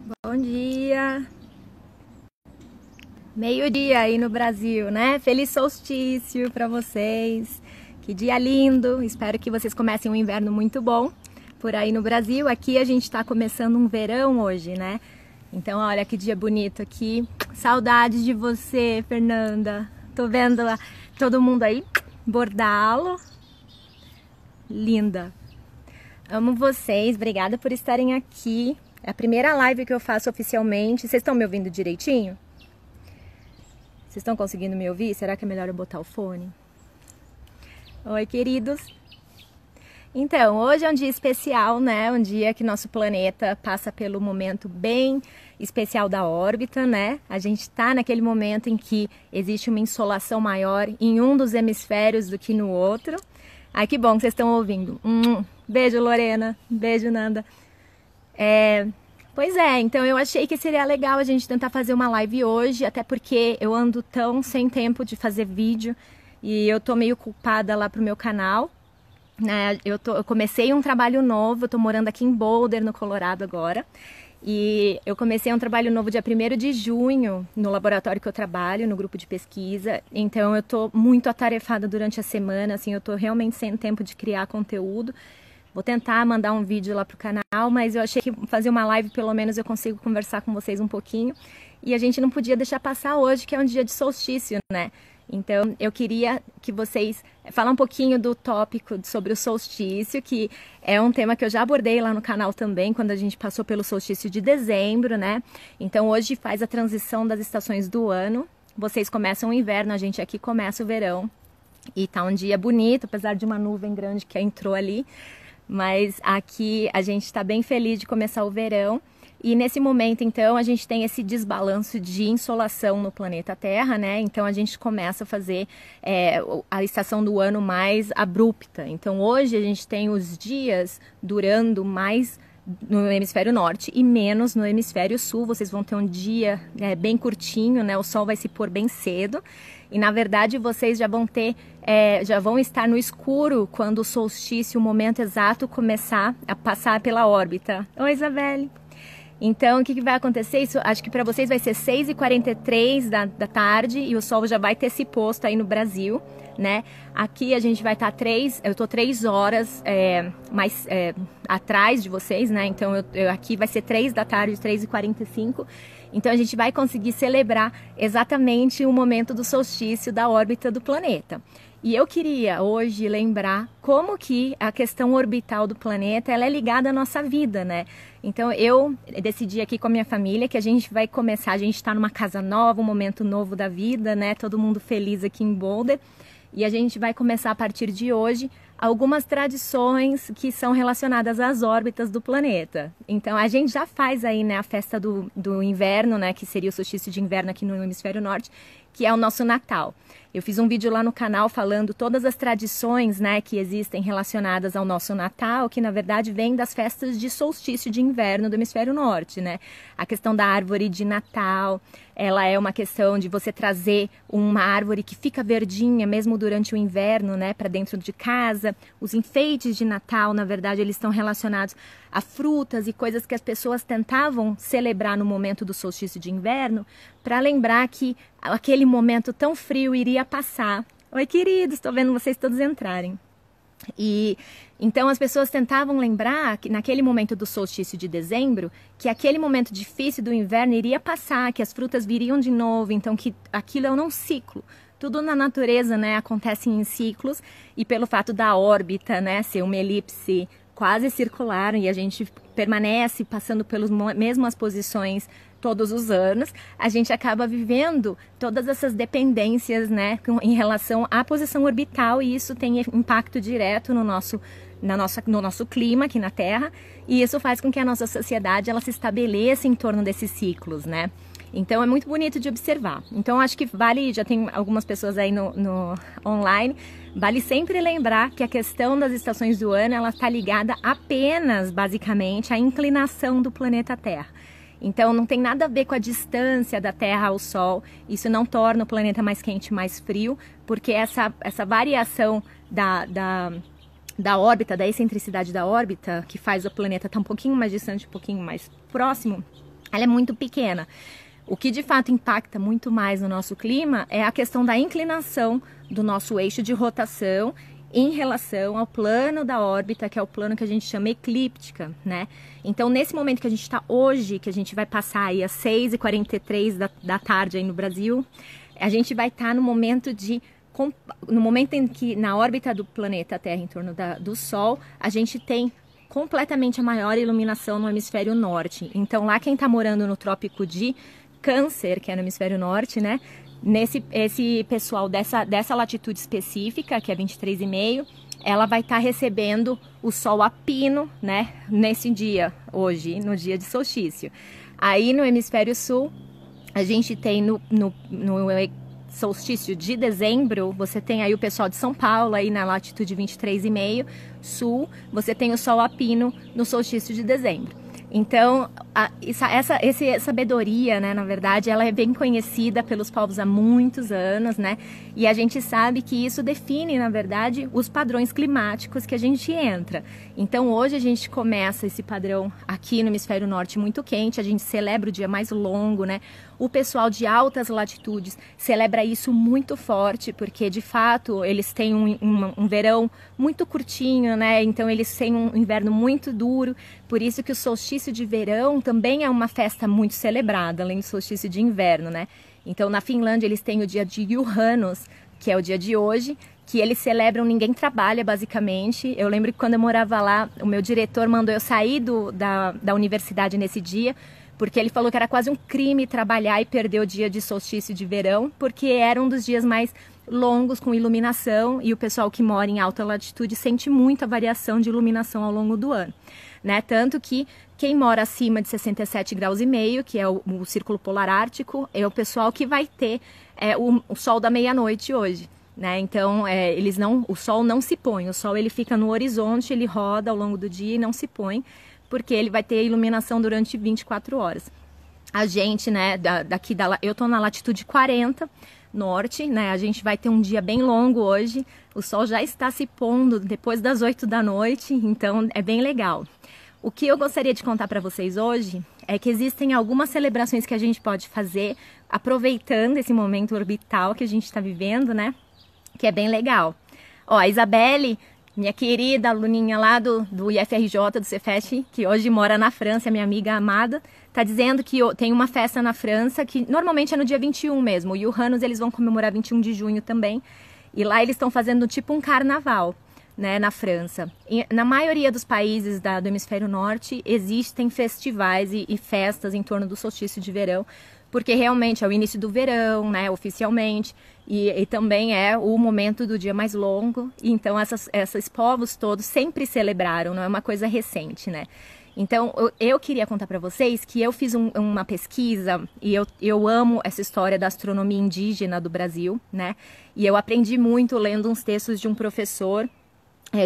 Bom dia! Meio-dia aí no Brasil, né? Feliz solstício para vocês. Que dia lindo! Espero que vocês comecem um inverno muito bom por aí no Brasil. Aqui a gente está começando um verão hoje, né? Então, olha que dia bonito aqui. Saudades de você, Fernanda. Tô vendo lá todo mundo aí bordá-lo. Linda! Amo vocês, obrigada por estarem aqui. É a primeira live que eu faço oficialmente. Vocês estão me ouvindo direitinho? Vocês estão conseguindo me ouvir? Será que é melhor eu botar o fone? Oi, queridos. Então, hoje é um dia especial, né? Um dia que nosso planeta passa pelo momento bem especial da órbita, né? A gente está naquele momento em que existe uma insolação maior em um dos hemisférios do que no outro. Ai, que bom que vocês estão ouvindo. Beijo, Lorena. Beijo, Nanda. Pois é, então eu achei que seria legal a gente tentar fazer uma live hoje, até porque eu ando tão sem tempo de fazer vídeo e eu tô meio culpada lá pro meu canal, né? Eu comecei um trabalho novo, eu tô morando aqui em Boulder, no Colorado agora, e eu comecei um trabalho novo dia 1º de junho no laboratório que eu trabalho, no grupo de pesquisa, então eu tô muito atarefada durante a semana, assim, eu tô realmente sem tempo de criar conteúdo. Vou tentar mandar um vídeo lá pro canal, mas eu achei que fazer uma live pelo menos eu consigo conversar com vocês um pouquinho. E a gente não podia deixar passar hoje, que é um dia de solstício, né? Então eu queria que vocês falar um pouquinho do tópico sobre o solstício, que é um tema que eu já abordei lá no canal também, quando a gente passou pelo solstício de dezembro, né? Então hoje faz a transição das estações do ano. Vocês começam o inverno, a gente aqui começa o verão. E tá um dia bonito, apesar de uma nuvem grande que entrou ali. Mas aqui a gente está bem feliz de começar o verão e nesse momento então a gente tem esse desbalanço de insolação no planeta Terra, né? Então a gente começa a fazer a estação do ano mais abrupta. Então hoje a gente tem os dias durando mais no hemisfério norte e menos no hemisfério sul. Vocês vão ter um dia bem curtinho, né? O sol vai se pôr bem cedo. E na verdade vocês já vão estar no escuro quando o solstício, o momento exato, começar a passar pela órbita. Oi, Isabelle! Então, o que vai acontecer? Isso, acho que para vocês vai ser 6h43 da tarde e o sol já vai ter se posto aí no Brasil, né? Aqui a gente vai estar eu tô 3 horas mais atrás de vocês, né? Então, aqui vai ser 3 da tarde, 3h45. Então a gente vai conseguir celebrar exatamente o momento do solstício da órbita do planeta. E eu queria hoje lembrar como que a questão orbital do planeta ela é ligada à nossa vida, né? Então eu decidi aqui com a minha família que a gente vai começar, a gente está numa casa nova, um momento novo da vida, né? Todo mundo feliz aqui em Boulder. E a gente vai começar a partir de hoje algumas tradições que são relacionadas às órbitas do planeta. Então a gente já faz aí, né, a festa do inverno, né, que seria o solstício de inverno aqui no hemisfério norte, que é o nosso Natal. Eu fiz um vídeo lá no canal falando todas as tradições, né, que existem relacionadas ao nosso Natal, que na verdade vem das festas de solstício de inverno do hemisfério norte, né? A questão da árvore de Natal, ela é uma questão de você trazer uma árvore que fica verdinha mesmo durante o inverno, né, para dentro de casa. Os enfeites de Natal, na verdade, eles estão relacionados a frutas e coisas que as pessoas tentavam celebrar no momento do solstício de inverno, para lembrar que aquele momento tão frio iria passar. Oi, queridos, estou vendo vocês todos entrarem. E então as pessoas tentavam lembrar que naquele momento do solstício de dezembro, que aquele momento difícil do inverno iria passar, que as frutas viriam de novo, então que aquilo é um ciclo. Tudo na natureza, né, acontece em ciclos e pelo fato da órbita, né, ser uma elipse quase circular e a gente permanece passando pelas mesmas posições todos os anos, a gente acaba vivendo todas essas dependências, né, em relação à posição orbital e isso tem impacto direto no nosso clima aqui na Terra e isso faz com que a nossa sociedade ela se estabeleça em torno desses ciclos, né? Então é muito bonito de observar. Então acho que vale, já tem algumas pessoas aí no online, vale sempre lembrar que a questão das estações do ano ela está ligada apenas, basicamente, à inclinação do planeta Terra. Então não tem nada a ver com a distância da Terra ao Sol, isso não torna o planeta mais quente, mais frio, porque essa variação da órbita, da excentricidade da órbita, que faz o planeta estar um pouquinho mais distante, um pouquinho mais próximo, ela é muito pequena. O que de fato impacta muito mais no nosso clima é a questão da inclinação do nosso eixo de rotação em relação ao plano da órbita, que é o plano que a gente chama eclíptica, né? Então, nesse momento que a gente está hoje, que a gente vai passar aí às 6h43 da tarde aí no Brasil, a gente vai estar no momento em que na órbita do planeta Terra em torno do Sol, a gente tem completamente a maior iluminação no hemisfério norte. Então, lá quem está morando no trópico de Câncer, que é no hemisfério norte, né? Esse pessoal dessa latitude específica, que é 23,5, ela vai estar recebendo o sol a pino, né? Nesse dia, hoje, no dia de solstício. Aí no hemisfério sul, a gente tem no solstício de dezembro, você tem aí o pessoal de São Paulo, aí na latitude 23,5 sul, você tem o sol a pino no solstício de dezembro. Então, essa sabedoria, né, na verdade, ela é bem conhecida pelos povos há muitos anos, né? E a gente sabe que isso define, na verdade, os padrões climáticos que a gente entra. Então, hoje a gente começa esse padrão aqui no hemisfério norte muito quente, a gente celebra o dia mais longo, né? O pessoal de altas latitudes celebra isso muito forte, porque de fato eles têm um verão muito curtinho, né? Então eles têm um inverno muito duro, por isso que o solstício de verão também é uma festa muito celebrada, além do solstício de inverno, né? Então na Finlândia eles têm o dia de Juhannus, que é o dia de hoje, que eles celebram, ninguém trabalha basicamente. Eu lembro que quando eu morava lá, o meu diretor mandou eu sair da universidade nesse dia, porque ele falou que era quase um crime trabalhar e perder o dia de solstício de verão, porque era um dos dias mais longos com iluminação e o pessoal que mora em alta latitude sente muita variação de iluminação ao longo do ano, né? Tanto que quem mora acima de 67,5 graus, que é o Círculo Polar Ártico, é o pessoal que vai ter o sol da meia-noite hoje, né? Então, o sol não se põe, o sol ele fica no horizonte, ele roda ao longo do dia e não se põe, porque ele vai ter iluminação durante 24 horas. A gente, né, eu tô na latitude 40 norte, né, a gente vai ter um dia bem longo hoje, o sol já está se pondo depois das 8 da noite, então é bem legal. O que eu gostaria de contar para vocês hoje é que existem algumas celebrações que a gente pode fazer aproveitando esse momento orbital que a gente está vivendo, né, que é bem legal. Ó, a Isabelle, minha querida aluninha lá do IFRJ, do Cefet, que hoje mora na França, minha amiga amada, tá dizendo que tem uma festa na França, que normalmente é no dia 21 mesmo. O Juhannus eles vão comemorar 21 de junho também. E lá eles estão fazendo tipo um carnaval, né, na França. E na maioria dos países do hemisfério norte existem festivais e festas em torno do solstício de verão, porque realmente é o início do verão, né, oficialmente, e também é o momento do dia mais longo, e então esses povos todos sempre celebraram, não é uma coisa recente, né. Então eu queria contar para vocês que eu fiz uma pesquisa, e eu amo essa história da astronomia indígena do Brasil, né, e eu aprendi muito lendo uns textos de um professor,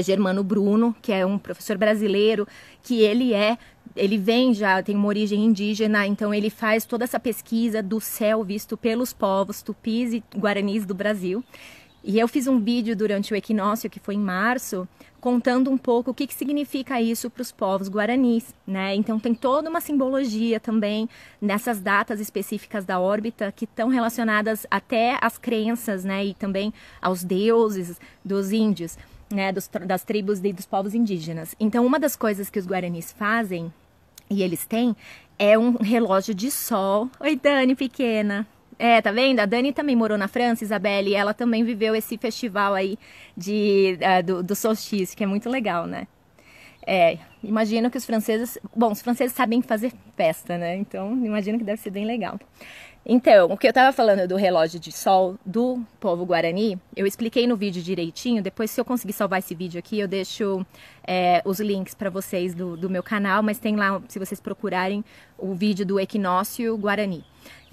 Germano Bruno, que é um professor brasileiro, que ele vem já, tem uma origem indígena, então ele faz toda essa pesquisa do céu visto pelos povos tupis e guaranis do Brasil. E eu fiz um vídeo durante o equinócio, que foi em março, contando um pouco o que significa isso para os povos guaranis, né? Então tem toda uma simbologia também nessas datas específicas da órbita que estão relacionadas até às crenças, né? E também aos deuses dos índios, né, das tribos e dos povos indígenas. Então, uma das coisas que os guaranis fazem, e eles têm, é um relógio de sol. Oi, Dani, pequena. Tá vendo? A Dani também morou na França, Isabelle, e ela também viveu esse festival aí do solstício, que é muito legal, né? Imagino que os franceses sabem fazer festa, né? Então, imagino que deve ser bem legal. Então, o que eu estava falando do relógio de sol do povo guarani, eu expliquei no vídeo direitinho. Depois, se eu conseguir salvar esse vídeo aqui, eu deixo os links para vocês do meu canal, mas tem lá, se vocês procurarem, o vídeo do equinócio guarani,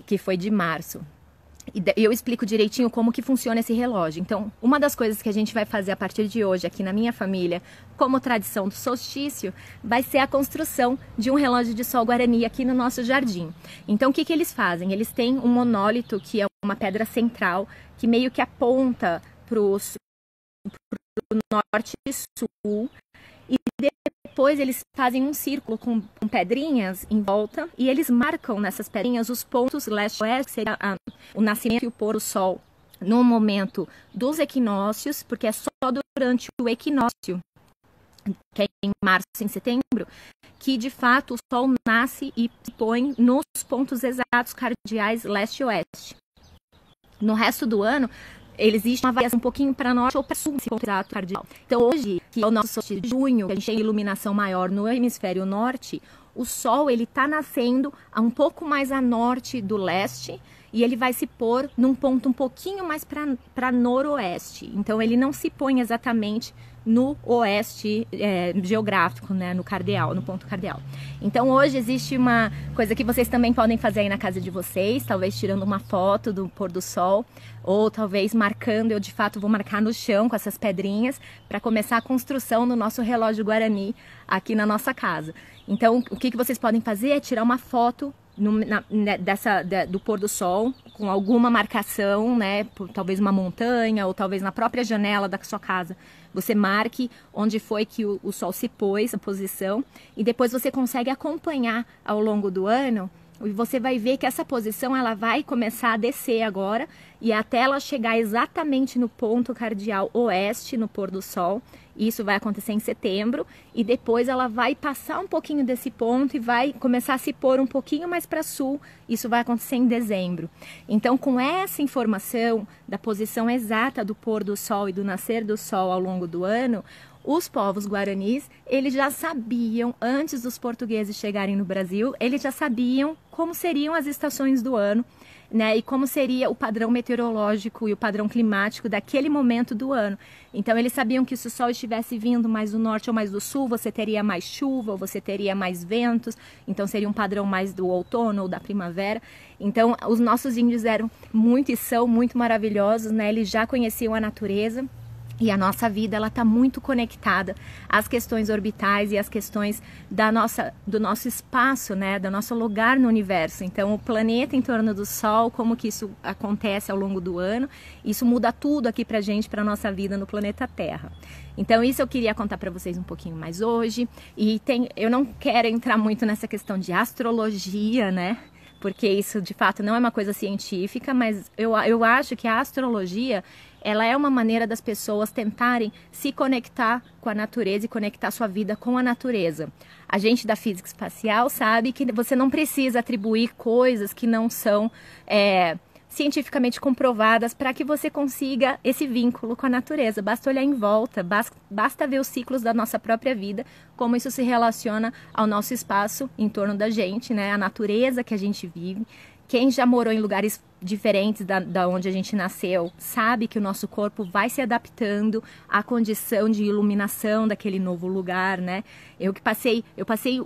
que foi de março. E eu explico direitinho como que funciona esse relógio. Então, uma das coisas que a gente vai fazer a partir de hoje aqui na minha família, como tradição do solstício, vai ser a construção de um relógio de sol guarani aqui no nosso jardim. Então, o que eles fazem? Eles têm um monólito, que é uma pedra central, que meio que aponta para o norte e sul, e depois eles fazem um círculo com pedrinhas em volta e eles marcam nessas pedrinhas os pontos leste-oeste, que seria o nascimento e o pôr do sol no momento dos equinócios, porque é só durante o equinócio, que é em março e em setembro, que de fato o sol nasce e se põe nos pontos exatos cardeais leste e oeste. No resto do ano, existe uma variação um pouquinho para norte ou para sul nesse ponto exato cardeal. Então hoje, que é o nosso solstício de junho, que a gente tem iluminação maior no hemisfério norte, o sol ele está nascendo um pouco mais a norte do leste e ele vai se pôr num ponto um pouquinho mais para noroeste. Então ele não se põe exatamente no oeste geográfico, né, no cardeal, no ponto cardeal. Então hoje existe uma coisa que vocês também podem fazer aí na casa de vocês, talvez tirando uma foto do pôr do sol, ou talvez marcando, eu de fato vou marcar no chão com essas pedrinhas, para começar a construção do nosso relógio Guarani aqui na nossa casa. Então o que vocês podem fazer é tirar uma foto do pôr do sol, com alguma marcação, né, talvez uma montanha, ou talvez na própria janela da sua casa, você marque onde foi que o sol se pôs, a posição, e depois você consegue acompanhar ao longo do ano, e você vai ver que essa posição ela vai começar a descer agora, e até ela chegar exatamente no ponto cardeal oeste, no pôr do sol. Isso vai acontecer em setembro, e depois ela vai passar um pouquinho desse ponto e vai começar a se pôr um pouquinho mais para sul. Isso vai acontecer em dezembro. Então, com essa informação da posição exata do pôr do sol e do nascer do sol ao longo do ano, os povos guaranis, eles já sabiam, antes dos portugueses chegarem no Brasil, eles já sabiam como seriam as estações do ano, né, e como seria o padrão meteorológico e o padrão climático daquele momento do ano. Então eles sabiam que se o sol estivesse vindo mais do norte ou mais do sul, você teria mais chuva, ou você teria mais ventos, então seria um padrão mais do outono ou da primavera. Então os nossos índios eram muito e são muito maravilhosos, né, eles já conheciam a natureza. E a nossa vida ela está muito conectada às questões orbitais e às questões do nosso espaço, né, do nosso lugar no universo. Então, o planeta em torno do Sol, como que isso acontece ao longo do ano, isso muda tudo aqui pra gente, pra nossa vida no planeta Terra. Então, isso eu queria contar para vocês um pouquinho mais hoje. E eu não quero entrar muito nessa questão de astrologia, né? Porque isso de fato não é uma coisa científica, mas eu acho que a astrologia ela é uma maneira das pessoas tentarem se conectar com a natureza e conectar sua vida com a natureza. A gente da física espacial sabe que você não precisa atribuir coisas que não são cientificamente comprovadas para que você consiga esse vínculo com a natureza. Basta olhar em volta, basta ver os ciclos da nossa própria vida, como isso se relaciona ao nosso espaço em torno da gente, né? A natureza que a gente vive. Quem já morou em lugares diferentes da onde a gente nasceu, sabe que o nosso corpo vai se adaptando à condição de iluminação daquele novo lugar, né? Eu passei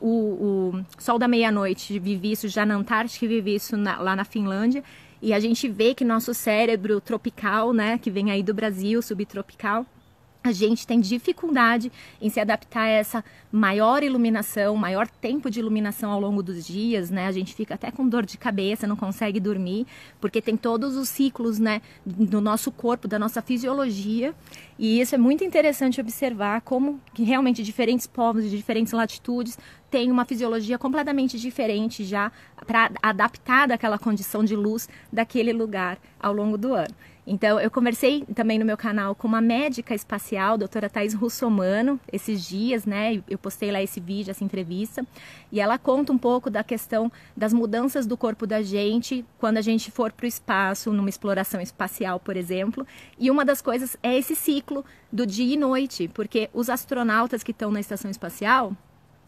o sol da meia-noite, vivi isso já na Antártica e vivi isso lá na Finlândia, e a gente vê que nosso cérebro tropical, né, que vem aí do Brasil, subtropical, a gente tem dificuldade em se adaptar a essa maior iluminação, maior tempo de iluminação ao longo dos dias, né? A gente fica até com dor de cabeça, não consegue dormir, porque tem todos os ciclos, né, do nosso corpo, da nossa fisiologia. E isso é muito interessante observar como que realmente diferentes povos de diferentes latitudes têm uma fisiologia completamente diferente já para adaptar daquela condição de luz daquele lugar ao longo do ano. Então, eu conversei também no meu canal com uma médica espacial, doutora Thais Russomano, esses dias, né? Eu postei lá esse vídeo, essa entrevista, e ela conta um pouco da questão das mudanças do corpo da gente quando a gente for para o espaço, numa exploração espacial, por exemplo. E uma das coisas é esse ciclo do dia e noite, porque os astronautas que estão na estação espacial,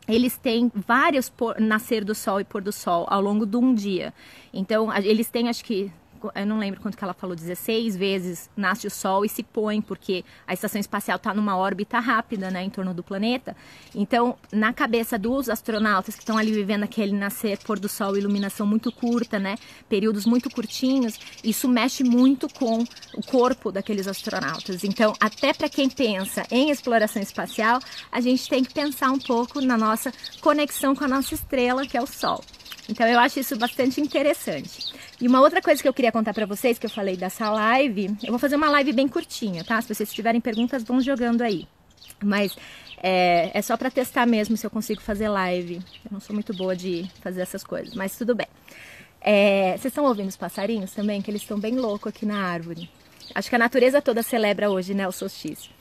eles têm vários nascer do sol e pôr do sol ao longo de um dia. Então, eles têm, acho que, eu não lembro quanto que ela falou, 16 vezes nasce o sol e se põe, porque a estação espacial está numa órbita rápida, né, em torno do planeta. Então, na cabeça dos astronautas que estão ali vivendo aquele nascer, pôr do sol, iluminação muito curta, né, períodos muito curtinhos, isso mexe muito com o corpo daqueles astronautas. Então, até para quem pensa em exploração espacial, a gente tem que pensar um pouco na nossa conexão com a nossa estrela, que é o Sol. Então eu acho isso bastante interessante. E uma outra coisa que eu queria contar pra vocês, que eu falei dessa live, eu vou fazer uma live bem curtinha, tá? Se vocês tiverem perguntas, vão jogando aí. Mas É só para testar mesmo se eu consigo fazer live. Eu não sou muito boa de fazer essas coisas, mas tudo bem. Vocês estão ouvindo os passarinhos também? Que eles estão bem loucos aqui na árvore. Acho que a natureza toda celebra hoje, né, o solstício.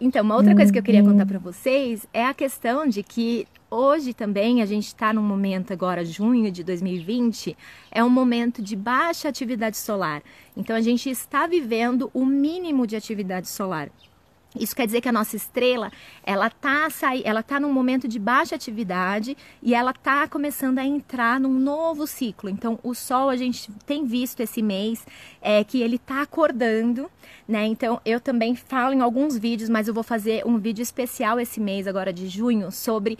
Então, uma outra coisa que eu queria contar para vocês é a questão de que hoje também a gente está num momento agora, junho de 2020, é um momento de baixa atividade solar. Então, a gente está vivendo o mínimo de atividade solar. Isso quer dizer que a nossa estrela, ela tá num momento de baixa atividade e ela tá começando a entrar num novo ciclo. Então, o Sol, a gente tem visto esse mês que ele tá acordando, né? Então, eu também falo em alguns vídeos, mas eu vou fazer um vídeo especial esse mês, agora de junho, sobre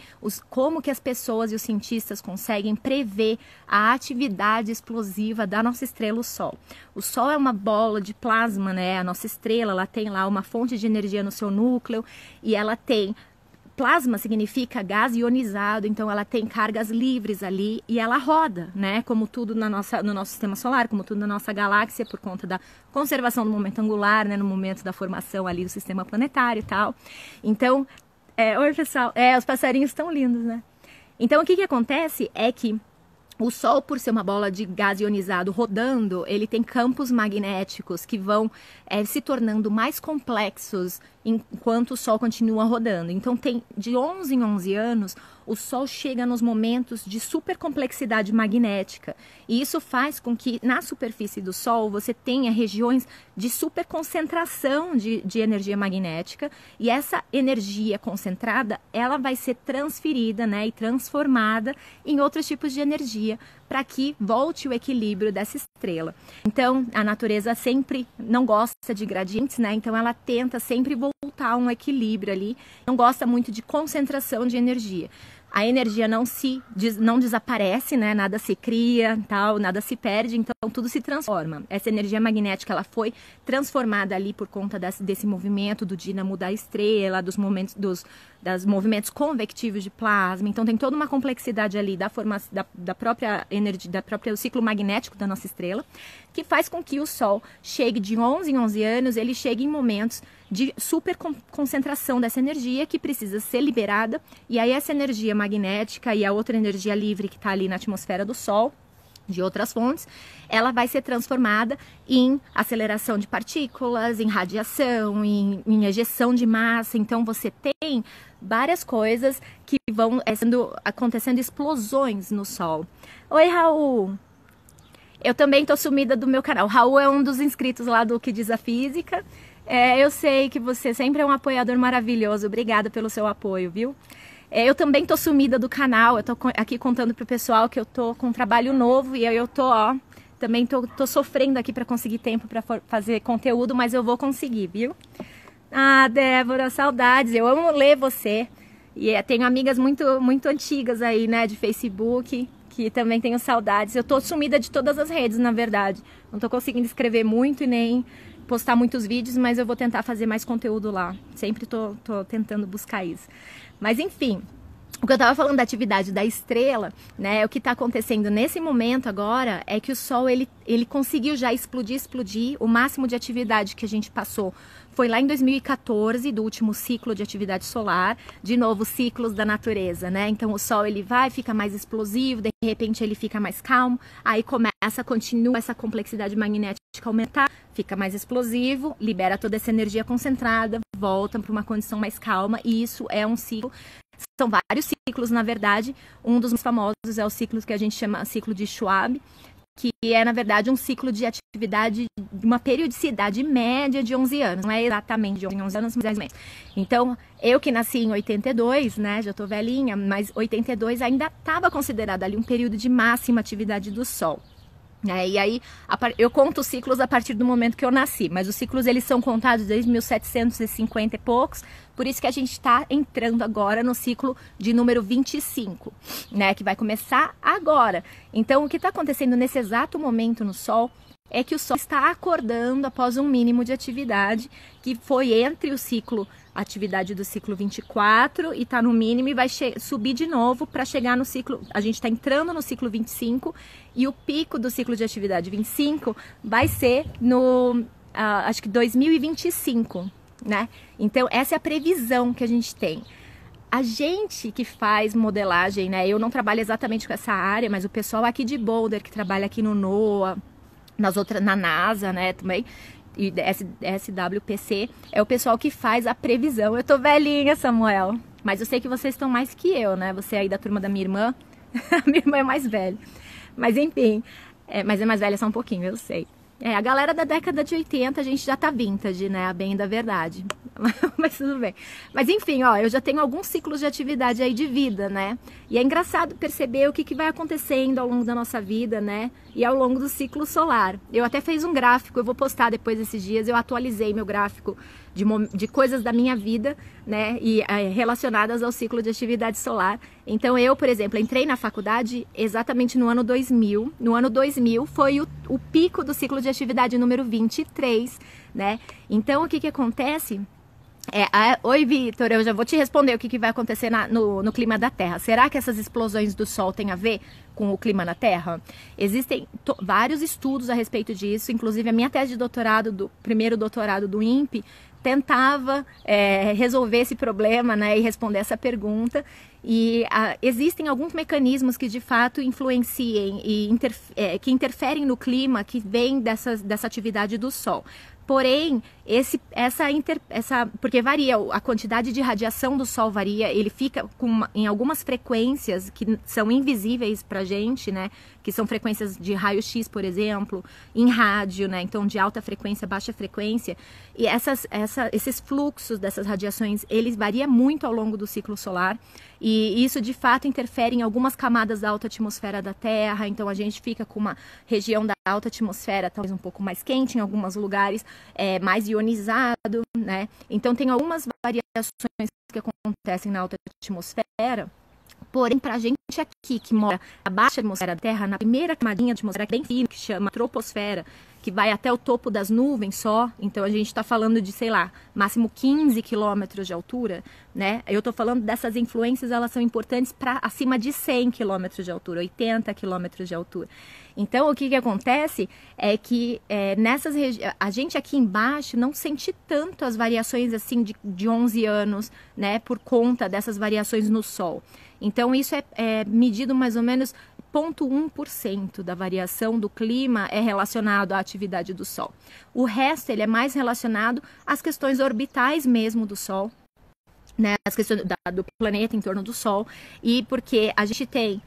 como que as pessoas e os cientistas conseguem prever a atividade explosiva da nossa estrela, o Sol. O Sol é uma bola de plasma, né? A nossa estrela, ela tem lá uma fonte de energia no seu núcleo e ela tem plasma, significa gás ionizado, então ela tem cargas livres ali e ela roda, né? Como tudo no nosso sistema solar, como tudo na nossa galáxia, por conta da conservação do momento angular, né? No momento da formação ali do sistema planetário e tal. Então, oi pessoal, os passarinhos estão lindos, né? Então o que acontece é que o Sol, por ser uma bola de gás ionizado rodando, ele tem campos magnéticos que vão se tornando mais complexos enquanto o Sol continua rodando. Então, de 11 em 11 anos, o Sol chega nos momentos de super complexidade magnética. E isso faz com que, na superfície do Sol, você tenha regiões de super concentração de energia magnética. E essa energia concentrada, ela vai ser transferida, né, e transformada em outros tipos de energia para que volte o equilíbrio dessa estrela. Então, a natureza sempre não gosta de gradientes, né? Então, ela tenta sempre voltar a um equilíbrio ali. Não gosta muito de concentração de energia. A energia não desaparece, né? Nada se cria, tal, nada se perde, então tudo se transforma. Essa energia magnética, ela foi transformada ali por conta desse movimento do dínamo da estrela, dos movimentos convectivos de plasma. Então tem toda uma complexidade ali da própria energia, do ciclo magnético da nossa estrela, que faz com que o Sol chegue de 11 em 11 anos, ele chegue em momentos de super concentração dessa energia que precisa ser liberada, e aí essa energia magnética e a outra energia livre que está ali na atmosfera do Sol, de outras fontes, ela vai ser transformada em aceleração de partículas, em radiação, em ejeção de massa. Então você tem várias coisas que vão acontecendo explosões no Sol. Oi, Raul! Eu também tô sumida do meu canal. Raul é um dos inscritos lá do Que Diz a Física. Eu sei que você sempre é um apoiador maravilhoso. Obrigada pelo seu apoio, viu? Eu também tô sumida do canal. Eu tô aqui contando pro pessoal que eu tô com um trabalho novo e eu tô, também tô sofrendo aqui para conseguir tempo para fazer conteúdo, mas eu vou conseguir, viu? Ah, Débora, saudades. Eu amo ler você. E tenho amigas muito, muito antigas aí, né, de Facebook, que também tenho saudades. Eu tô sumida de todas as redes, na verdade. Não tô conseguindo escrever muito e nem postar muitos vídeos, mas eu vou tentar fazer mais conteúdo lá. Sempre tô tentando buscar isso. Mas enfim, o que eu estava falando da atividade da estrela, né? O que está acontecendo nesse momento agora é que o Sol ele conseguiu já explodir. O máximo de atividade que a gente passou foi lá em 2014, do último ciclo de atividade solar. De novo, ciclos da natureza, né? Então o Sol ele fica mais explosivo, de repente ele fica mais calmo, aí continua essa complexidade magnética aumentar, fica mais explosivo, libera toda essa energia concentrada, volta para uma condição mais calma, e isso é um ciclo. São vários ciclos, na verdade. Um dos mais famosos é o ciclo que a gente chama ciclo de Schwab, que é, na verdade, um ciclo de atividade de uma periodicidade média de 11 anos. Não é exatamente de 11 anos, mas é mais. Então, eu que nasci em 82, né, já tô velhinha, mas 82 ainda estava considerado ali um período de máxima atividade do Sol. E aí, eu conto os ciclos a partir do momento que eu nasci, mas os ciclos eles são contados desde 1750 e poucos, por isso que a gente está entrando agora no ciclo de número 25, né, que vai começar agora. Então, o que está acontecendo nesse exato momento no Sol é que o Sol está acordando após um mínimo de atividade, que foi entre o ciclo, a atividade do ciclo 24, e está no mínimo e vai subir de novo para chegar no ciclo, a gente está entrando no ciclo 25, e o pico do ciclo de atividade 25 vai ser no, acho que 2025, né? Então, essa é a previsão que a gente tem. A gente que faz modelagem, né? Eu não trabalho exatamente com essa área, mas o pessoal aqui de Boulder, que trabalha aqui no NOAA, na NASA, né, também, e SWPC, é o pessoal que faz a previsão. Eu tô velhinha, Samuel, mas eu sei que vocês estão mais que eu, né? Você aí da turma da minha irmã, a minha irmã é mais velha. Mas enfim, mas é mais velha só um pouquinho, eu sei. A galera da década de 80, a gente já tá vintage, né? A bem da verdade. Mas tudo bem. Mas enfim, ó, eu já tenho alguns ciclos de atividade aí de vida, né? E é engraçado perceber o que vai acontecendo ao longo da nossa vida, né? E ao longo do ciclo solar. Eu até fiz um gráfico, eu vou postar depois desses dias, eu atualizei meu gráfico de coisas da minha vida, né? E relacionadas ao ciclo de atividade solar. Então eu, por exemplo, entrei na faculdade exatamente no ano 2000. No ano 2000 foi o pico do ciclo de atividade número 23, né? Então o que acontece? Oi, Vitor, eu já vou te responder o que vai acontecer no clima da Terra. Será que essas explosões do Sol têm a ver com o clima na Terra? Existem vários estudos a respeito disso, inclusive a minha tese de doutorado, primeiro doutorado do INPE, tentava resolver esse problema, né, e responder essa pergunta. E existem alguns mecanismos que de fato influenciem e que interferem no clima que vem dessa atividade do Sol. Porém, porque varia, a quantidade de radiação do Sol varia, ele fica em algumas frequências que são invisíveis pra gente, né? Que são frequências de raio-x, por exemplo, em rádio, né? Então, de alta frequência, baixa frequência. E esses fluxos dessas radiações, eles variam muito ao longo do ciclo solar. E isso, de fato, interfere em algumas camadas da alta atmosfera da Terra. Então, a gente fica com uma região da alta atmosfera talvez um pouco mais quente, em alguns lugares mais ionizado, né? Então, tem algumas variações que acontecem na alta atmosfera. Porém, para a gente aqui que mora abaixo da atmosfera da Terra, na primeira camadinha da atmosfera bem fina, que chama troposfera, que vai até o topo das nuvens só, então a gente está falando de, sei lá, máximo 15 quilômetros de altura, né? Eu estou falando dessas influências, elas são importantes para acima de 100 quilômetros de altura, 80 quilômetros de altura. Então, o que acontece é que nessas regiões, a gente aqui embaixo não sente tanto as variações assim de 11 anos, né, por conta dessas variações no Sol. Então, isso é medido mais ou menos 0,1% da variação do clima é relacionado à atividade do Sol. O resto ele é mais relacionado às questões orbitais mesmo do Sol, né, as questões do planeta em torno do Sol, e porque a gente tem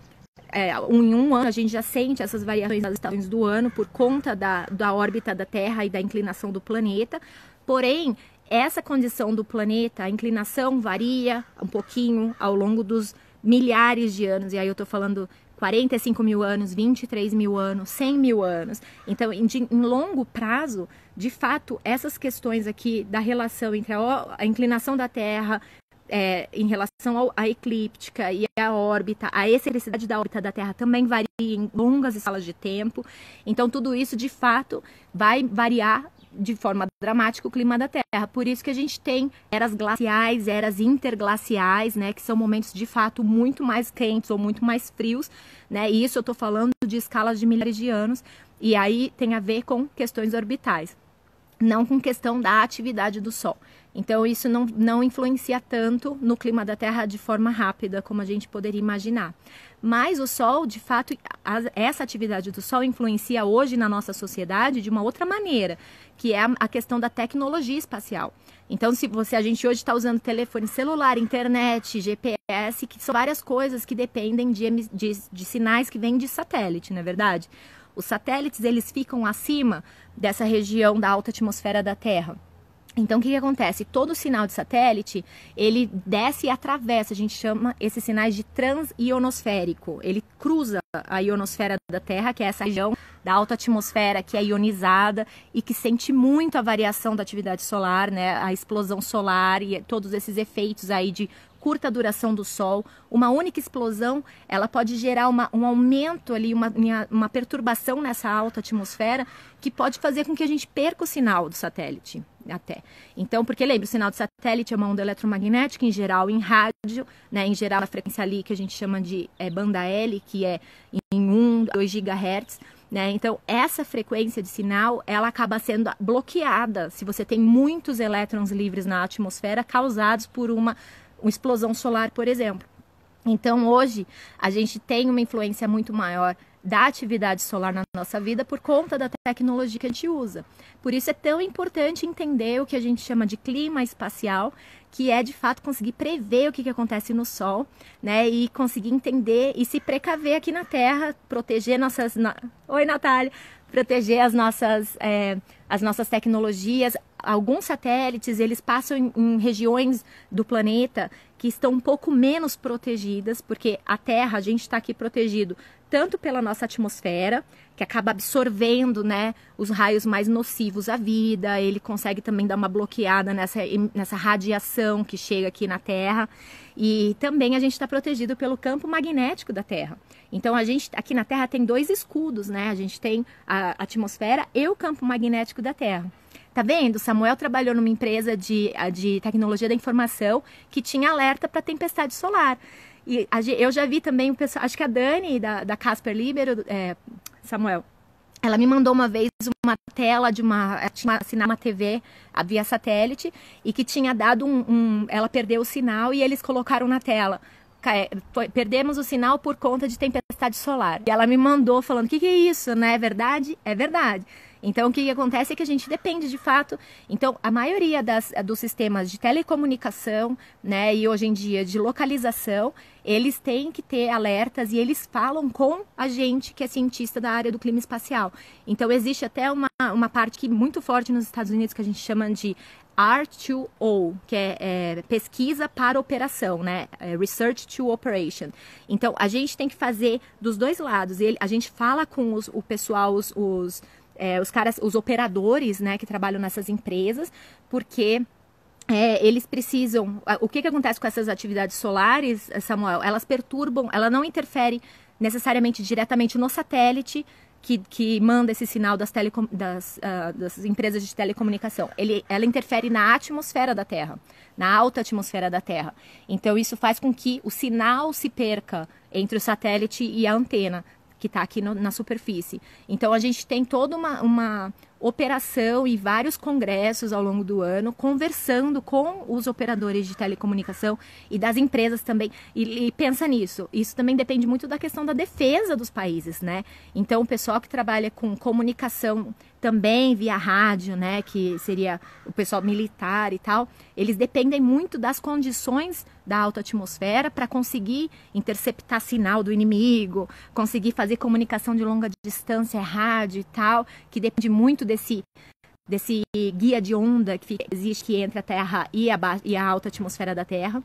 em um ano a gente já sente essas variações das estações do ano por conta da órbita da Terra e da inclinação do planeta. Porém, essa condição do planeta, a inclinação varia um pouquinho ao longo dos milhares de anos, e aí eu estou falando 45 mil anos, 23 mil anos, 100 mil anos. Então, em longo prazo, de fato, essas questões aqui da relação entre a inclinação da Terra em relação à eclíptica e à órbita, a excentricidade da órbita da Terra também varia em longas escalas de tempo. Então, tudo isso, de fato, vai variar de forma dramática o clima da Terra. Por isso que a gente tem eras glaciais, eras interglaciais, né, que são momentos, de fato, muito mais quentes ou muito mais frios, né, e isso eu estou falando de escalas de milhares de anos, e aí tem a ver com questões orbitais, não com questão da atividade do Sol. Então, isso não influencia tanto no clima da Terra de forma rápida, como a gente poderia imaginar. Mas o Sol, de fato, essa atividade do Sol influencia hoje na nossa sociedade de uma outra maneira, que é a questão da tecnologia espacial. Então, a gente hoje está usando telefone celular, internet, GPS, que são várias coisas que dependem de sinais que vêm de satélite, não é verdade? Os satélites, eles ficam acima dessa região da alta atmosfera da Terra. Então, o que acontece? Todo sinal de satélite, ele desce e atravessa, a gente chama esses sinais de transionosférico. Ele cruza a ionosfera da Terra, que é essa região da alta atmosfera que é ionizada e que sente muito a variação da atividade solar, né? A explosão solar e todos esses efeitos aí de curta duração do Sol. Uma única explosão, ela pode gerar um aumento ali, uma perturbação nessa alta atmosfera que pode fazer com que a gente perca o sinal do satélite até. Então, porque lembra, o sinal de satélite é uma onda eletromagnética, em geral em rádio, né, em geral a frequência ali que a gente chama de banda L, que é em 1, 2 GHz. né? Então, essa frequência de sinal, ela acaba sendo bloqueada se você tem muitos elétrons livres na atmosfera causados por uma explosão solar, por exemplo. Então, hoje, a gente tem uma influência muito maior da atividade solar na nossa vida por conta da tecnologia que a gente usa. Por isso é tão importante entender o que a gente chama de clima espacial, que é de fato conseguir prever o que acontece no Sol, né? E conseguir entender e se precaver aqui na Terra, proteger nossas... Oi, Natália! Proteger as nossas tecnologias. Alguns satélites, eles passam em regiões do planeta que estão um pouco menos protegidas, porque a Terra, a gente está aqui protegido tanto pela nossa atmosfera, que acaba absorvendo, né, os raios mais nocivos à vida, ele consegue também dar uma bloqueada nessa radiação que chega aqui na Terra, e também a gente está protegido pelo campo magnético da Terra. Então a gente aqui na Terra tem dois escudos, né? A gente tem a atmosfera e o campo magnético da Terra. Tá vendo? Samuel trabalhou numa empresa de tecnologia da informação que tinha alerta para tempestade solar. E eu já vi também o pessoal, acho que a Dani da Casper Libero, Samuel, ela me mandou uma vez uma tela tinha assinado uma TV via satélite e que tinha dado ela perdeu o sinal e eles colocaram na tela. Perdemos o sinal por conta de tempestade solar. E ela me mandou falando, o que é isso, né? É verdade? É verdade. Então, o que acontece é que a gente depende de fato. Então, a maioria dos sistemas de telecomunicação, né, e hoje em dia de localização, eles têm que ter alertas e eles falam com a gente que é cientista da área do clima espacial. Então, existe até uma parte que muito forte nos Estados Unidos que a gente chama de R2O, que é pesquisa para operação, né? Research to Operation. Então, a gente tem que fazer dos dois lados. A gente fala com o pessoal, os operadores, né, que trabalham nessas empresas, porque eles precisam... O que acontece com essas atividades solares, Samuel? Elas perturbam, ela não interfere necessariamente diretamente no satélite que manda esse sinal das empresas de telecomunicação. Ela interfere na atmosfera da Terra, na alta atmosfera da Terra. Então, isso faz com que o sinal se perca entre o satélite e a antena, que está aqui na superfície. Então, a gente tem toda uma operação e vários congressos ao longo do ano, conversando com os operadores de telecomunicação e das empresas também. E pensa nisso, isso também depende muito da questão da defesa dos países, né? Então, o pessoal que trabalha com comunicação também via rádio, né, que seria o pessoal militar e tal, eles dependem muito das condições da alta atmosfera para conseguir interceptar sinal do inimigo, conseguir fazer comunicação de longa distância, rádio e tal, que depende muito desse guia de onda que existe entre a Terra e a alta atmosfera da Terra.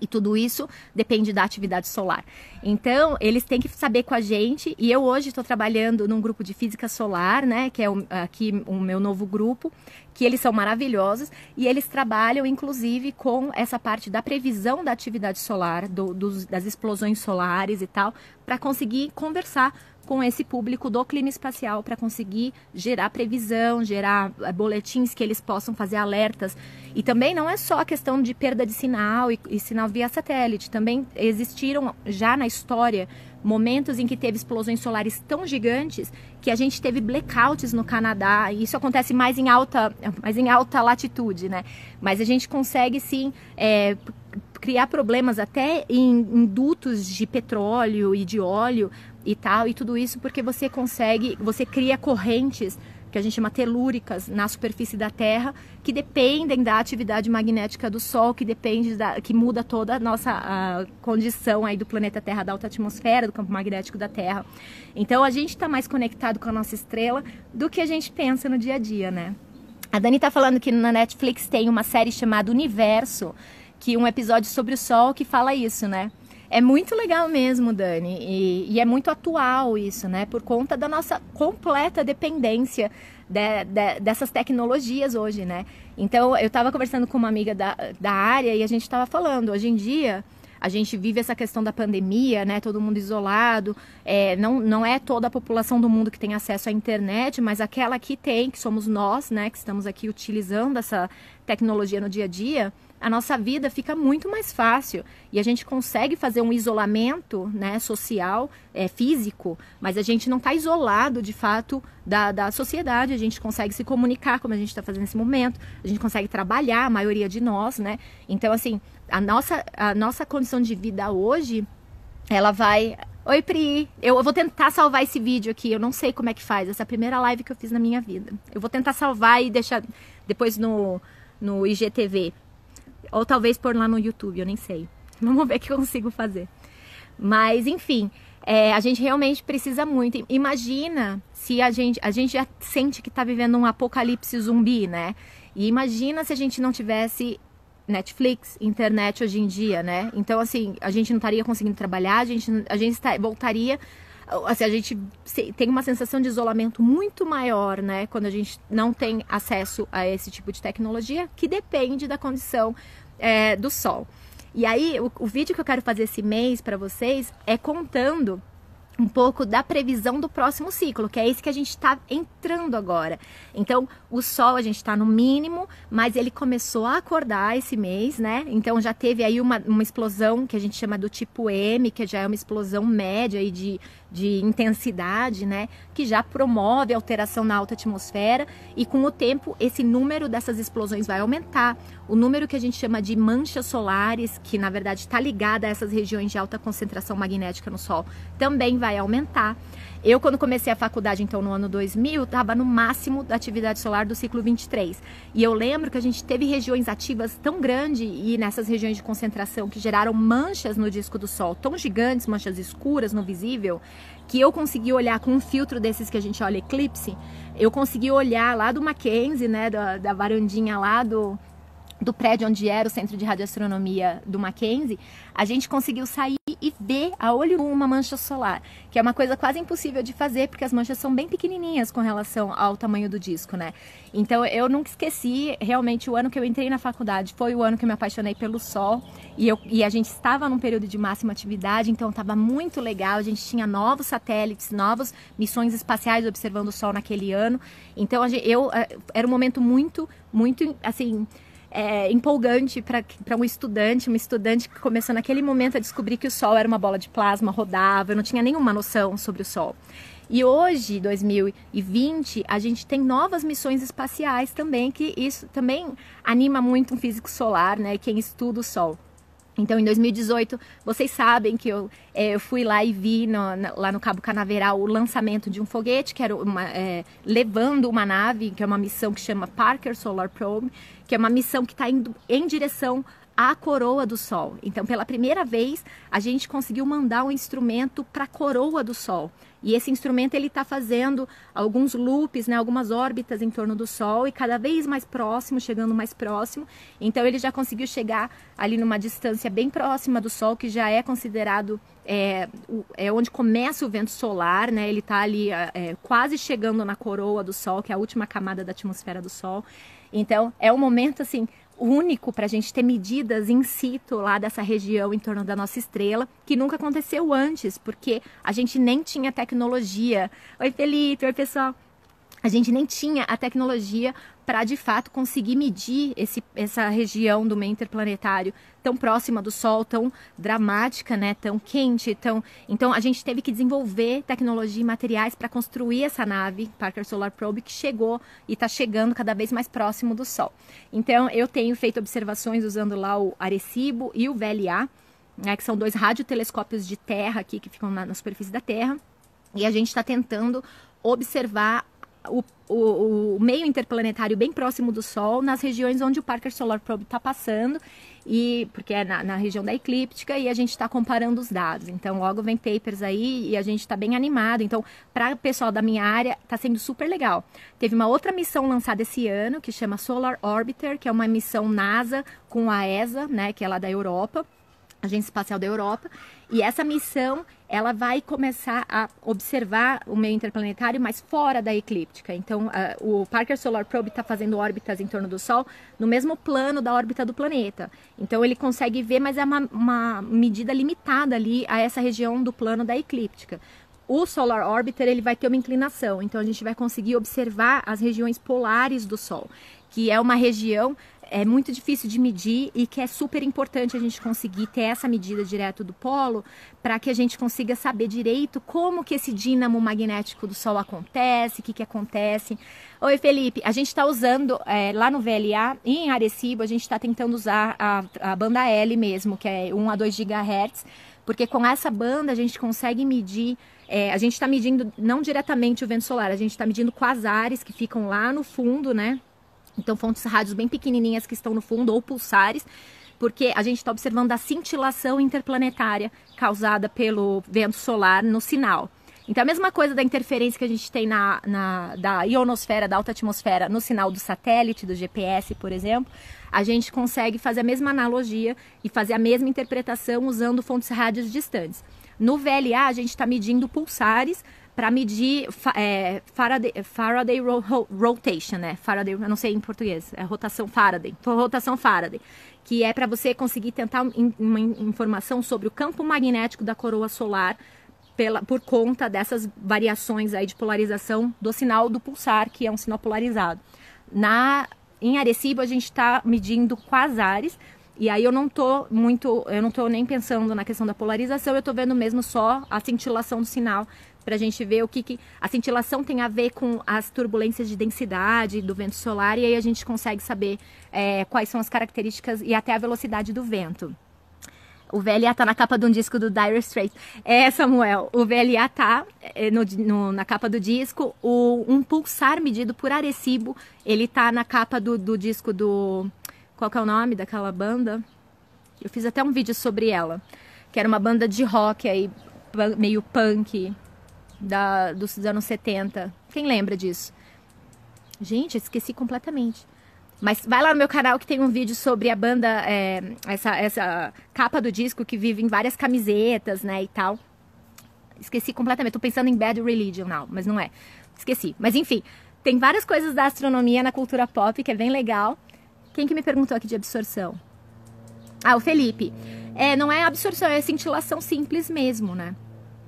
E tudo isso depende da atividade solar. Então, eles têm que saber com a gente. E eu hoje estou trabalhando num grupo de física solar, né? Que é aqui o meu novo grupo, que eles são maravilhosos. E eles trabalham, inclusive, com essa parte da previsão da atividade solar, das explosões solares e tal, para conseguir conversar com esse público do clima espacial, para conseguir gerar previsão, gerar boletins que eles possam fazer alertas. E também não é só a questão de perda de sinal e sinal via satélite, também existiram já na história momentos em que teve explosões solares tão gigantes que a gente teve blackouts no Canadá, e isso acontece mais em alta latitude, né? Mas a gente consegue sim criar problemas até em dutos de petróleo e de óleo e tal, e tudo isso porque você cria correntes que a gente chama telúricas na superfície da Terra, que dependem da atividade magnética do Sol, que muda toda a nossa condição aí do planeta Terra, da alta atmosfera, do campo magnético da Terra. Então a gente está mais conectado com a nossa estrela do que a gente pensa no dia a dia, né? A Dani está falando que na Netflix tem uma série chamada Universo, que é um episódio sobre o Sol que fala isso, né? É muito legal mesmo, Dani, e é muito atual isso, né? Por conta da nossa completa dependência dessas tecnologias hoje, né? Então, eu estava conversando com uma amiga da área e a gente estava falando, hoje em dia, a gente vive essa questão da pandemia, né? Todo mundo isolado, não é toda a população do mundo que tem acesso à internet, mas aquela que tem, que somos nós, né? Que estamos aqui utilizando essa tecnologia no dia a dia, a nossa vida fica muito mais fácil e a gente consegue fazer um isolamento, né, social, físico, mas a gente não está isolado de fato da sociedade, a gente consegue se comunicar como a gente está fazendo nesse momento, a gente consegue trabalhar, a maioria de nós, né? Então, assim, a nossa condição de vida hoje, ela vai... Oi, Pri, eu vou tentar salvar esse vídeo aqui, eu não sei como é que faz, essa é a primeira live que eu fiz na minha vida. Eu vou tentar salvar e deixar depois no IGTV. Ou talvez pôr lá no YouTube, eu nem sei. Vamos ver o que eu consigo fazer. Mas, enfim, a gente realmente precisa muito. Imagina se a gente já sente que está vivendo um apocalipse zumbi, né? E imagina se a gente não tivesse Netflix, internet hoje em dia, né? Então, assim, a gente não estaria conseguindo trabalhar, a gente voltaria... Assim, a gente tem uma sensação de isolamento muito maior, né? Quando a gente não tem acesso a esse tipo de tecnologia, que depende da condição do sol. E aí, o vídeo que eu quero fazer esse mês para vocês é contando um pouco da previsão do próximo ciclo, que é esse que a gente está entrando agora. Então, o Sol, a gente está no mínimo, mas ele começou a acordar esse mês, né? Então, já teve aí uma explosão que a gente chama do tipo M, que já é uma explosão média aí de intensidade, né? Que já promove alteração na alta atmosfera e com o tempo esse número dessas explosões vai aumentar. O número que a gente chama de manchas solares, que na verdade está ligada a essas regiões de alta concentração magnética no Sol, também vai aumentar. Eu, quando comecei a faculdade, então, no ano 2000, estava no máximo da atividade solar do ciclo 23. E eu lembro que a gente teve regiões ativas tão grandes e nessas regiões de concentração que geraram manchas no disco do Sol, tão gigantes, manchas escuras no visível, que eu consegui olhar com um filtro desses que a gente olha eclipse, eu consegui olhar lá do Mackenzie, né, da varandinha lá do prédio onde era o Centro de Radioastronomia do Mackenzie, a gente conseguiu sair e ver a olho nu uma mancha solar, que é uma coisa quase impossível de fazer, porque as manchas são bem pequenininhas com relação ao tamanho do disco, né? Então eu nunca esqueci, realmente o ano que eu entrei na faculdade foi o ano que eu me apaixonei pelo Sol, e a gente estava num período de máxima atividade, então estava muito legal, a gente tinha novos satélites, novas missões espaciais observando o Sol naquele ano, então era um momento muito, muito, assim... empolgante para uma estudante que começou naquele momento a descobrir que o Sol era uma bola de plasma, rodava, eu não tinha nenhuma noção sobre o Sol. E hoje, 2020, a gente tem novas missões espaciais também, que isso também anima muito um físico solar, né, quem estuda o Sol. Então, em 2018, vocês sabem que eu fui lá e vi lá no Cabo Canaveral o lançamento de um foguete, que era levando uma nave, que é uma missão que chama Parker Solar Probe, que é uma missão que está indo em direção à coroa do Sol. Então, pela primeira vez, a gente conseguiu mandar um instrumento para a coroa do Sol. E esse instrumento ele está fazendo alguns loops, né, algumas órbitas em torno do Sol e cada vez mais próximo, chegando mais próximo. Então ele já conseguiu chegar ali numa distância bem próxima do Sol, que já é considerado onde começa o vento solar, né? Ele está ali quase chegando na coroa do Sol, que é a última camada da atmosfera do Sol. Então é um momento assim único para a gente ter medidas in situ lá dessa região em torno da nossa estrela, que nunca aconteceu antes, porque a gente nem tinha tecnologia. Oi, Felipe, oi, pessoal. A gente nem tinha a tecnologia para, de fato, conseguir medir essa região do meio interplanetário tão próxima do Sol, tão dramática, né, tão quente. Então, a gente teve que desenvolver tecnologia e materiais para construir essa nave, Parker Solar Probe, que chegou e está chegando cada vez mais próximo do Sol. Então, eu tenho feito observações usando lá o Arecibo e o VLA, né, que são dois radiotelescópios de terra aqui, que ficam na superfície da Terra. E a gente está tentando observar o meio interplanetário bem próximo do Sol, nas regiões onde o Parker Solar Probe está passando, porque é na região da eclíptica, e a gente está comparando os dados. Então logo vem papers aí e a gente está bem animado. Então, para o pessoal da minha área, está sendo super legal. Teve uma outra missão lançada esse ano, que chama Solar Orbiter, que é uma missão NASA com a ESA, né, que é lá da Europa, Agência Espacial da Europa, e essa missão ela vai começar a observar o meio interplanetário, mas fora da eclíptica. Então, o Parker Solar Probe está fazendo órbitas em torno do Sol no mesmo plano da órbita do planeta. Então, ele consegue ver, mas é uma medida limitada ali a essa região do plano da eclíptica. O Solar Orbiter ele vai ter uma inclinação, então a gente vai conseguir observar as regiões polares do Sol, que é uma região é muito difícil de medir e que é super importante a gente conseguir ter essa medida direto do polo para que a gente consiga saber direito como que esse dínamo magnético do Sol acontece, o que acontece. Oi, Felipe, a gente está usando lá no VLA e em Arecibo, a gente está tentando usar a banda L mesmo, que é 1 a 2 GHz, porque com essa banda a gente consegue medir, a gente está medindo não diretamente o vento solar, a gente está medindo quasares que ficam lá no fundo, né? Então fontes rádios bem pequenininhas que estão no fundo ou pulsares, porque a gente está observando a cintilação interplanetária causada pelo vento solar no sinal. Então a mesma coisa da interferência que a gente tem da ionosfera, da alta atmosfera, no sinal do satélite, do GPS, por exemplo, a gente consegue fazer a mesma analogia e fazer a mesma interpretação usando fontes rádios distantes. No VLA a gente está medindo pulsares para medir Faraday rotation, né? Faraday, eu não sei em português, é rotação Faraday, que é para você conseguir tentar uma informação sobre o campo magnético da coroa solar por conta dessas variações aí de polarização do sinal do pulsar, que é um sinal polarizado. Em Arecibo a gente está medindo quasares, e aí eu não tô nem pensando na questão da polarização, eu tô vendo mesmo só a cintilação do sinal, para a gente ver o que a cintilação tem a ver com as turbulências de densidade do vento solar, e aí a gente consegue saber quais são as características e até a velocidade do vento. O VLA tá na capa de um disco do Dire Straits. Samuel, o VLA tá na capa do disco. Um pulsar medido por Arecibo, ele tá na capa do disco do... Qual que é o nome daquela banda? Eu fiz até um vídeo sobre ela, que era uma banda de rock aí, meio punk, dos anos 70. Quem lembra disso? Gente, esqueci completamente. Mas vai lá no meu canal que tem um vídeo sobre a banda, essa capa do disco que vive em várias camisetas, né, e tal. Esqueci completamente, tô pensando em Bad Religion, não, mas não é. Esqueci. Mas enfim, tem várias coisas da astronomia na cultura pop que é bem legal. Quem que me perguntou aqui de absorção? Ah, o Felipe. Não é absorção, é cintilação simples mesmo, né?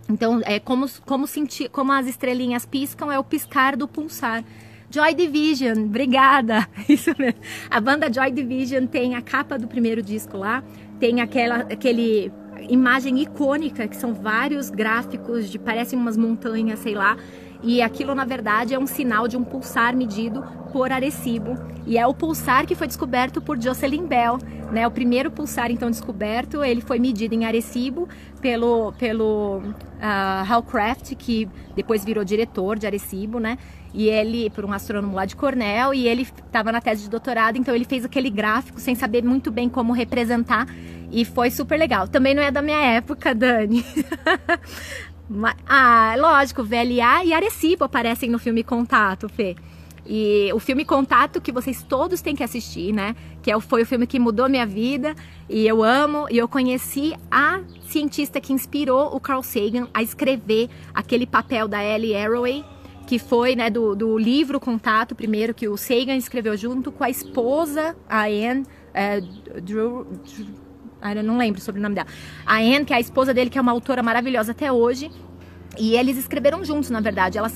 Então, como as estrelinhas piscam, é o piscar do pulsar. Joy Division, obrigada. Isso mesmo. A banda Joy Division tem a capa do primeiro disco lá, tem aquele imagem icônica, que são vários gráficos parecem umas montanhas, sei lá, e aquilo na verdade é um sinal de um pulsar medido por Arecibo, e é o pulsar que foi descoberto por Jocelyn Bell, né? O primeiro pulsar então descoberto, ele foi medido em Arecibo pelo Hal Craft, que depois virou diretor de Arecibo, né? E ele, por um astrônomo lá de Cornell, e ele estava na tese de doutorado, então ele fez aquele gráfico sem saber muito bem como representar, e foi super legal. Também não é da minha época, Dani. Lógico, VLA e Arecibo aparecem no filme Contato, Fê. E o filme Contato, que vocês todos têm que assistir, né? Foi o filme que mudou minha vida, e eu amo, e eu conheci a cientista que inspirou o Carl Sagan a escrever aquele papel da Ellie Arroway, que foi, né, do livro Contato, primeiro, que o Sagan escreveu junto com a esposa, a Anne, eu não lembro sobre o sobrenome dela. A Anne, que é a esposa dele, que é uma autora maravilhosa até hoje. E eles escreveram juntos, na verdade. Ela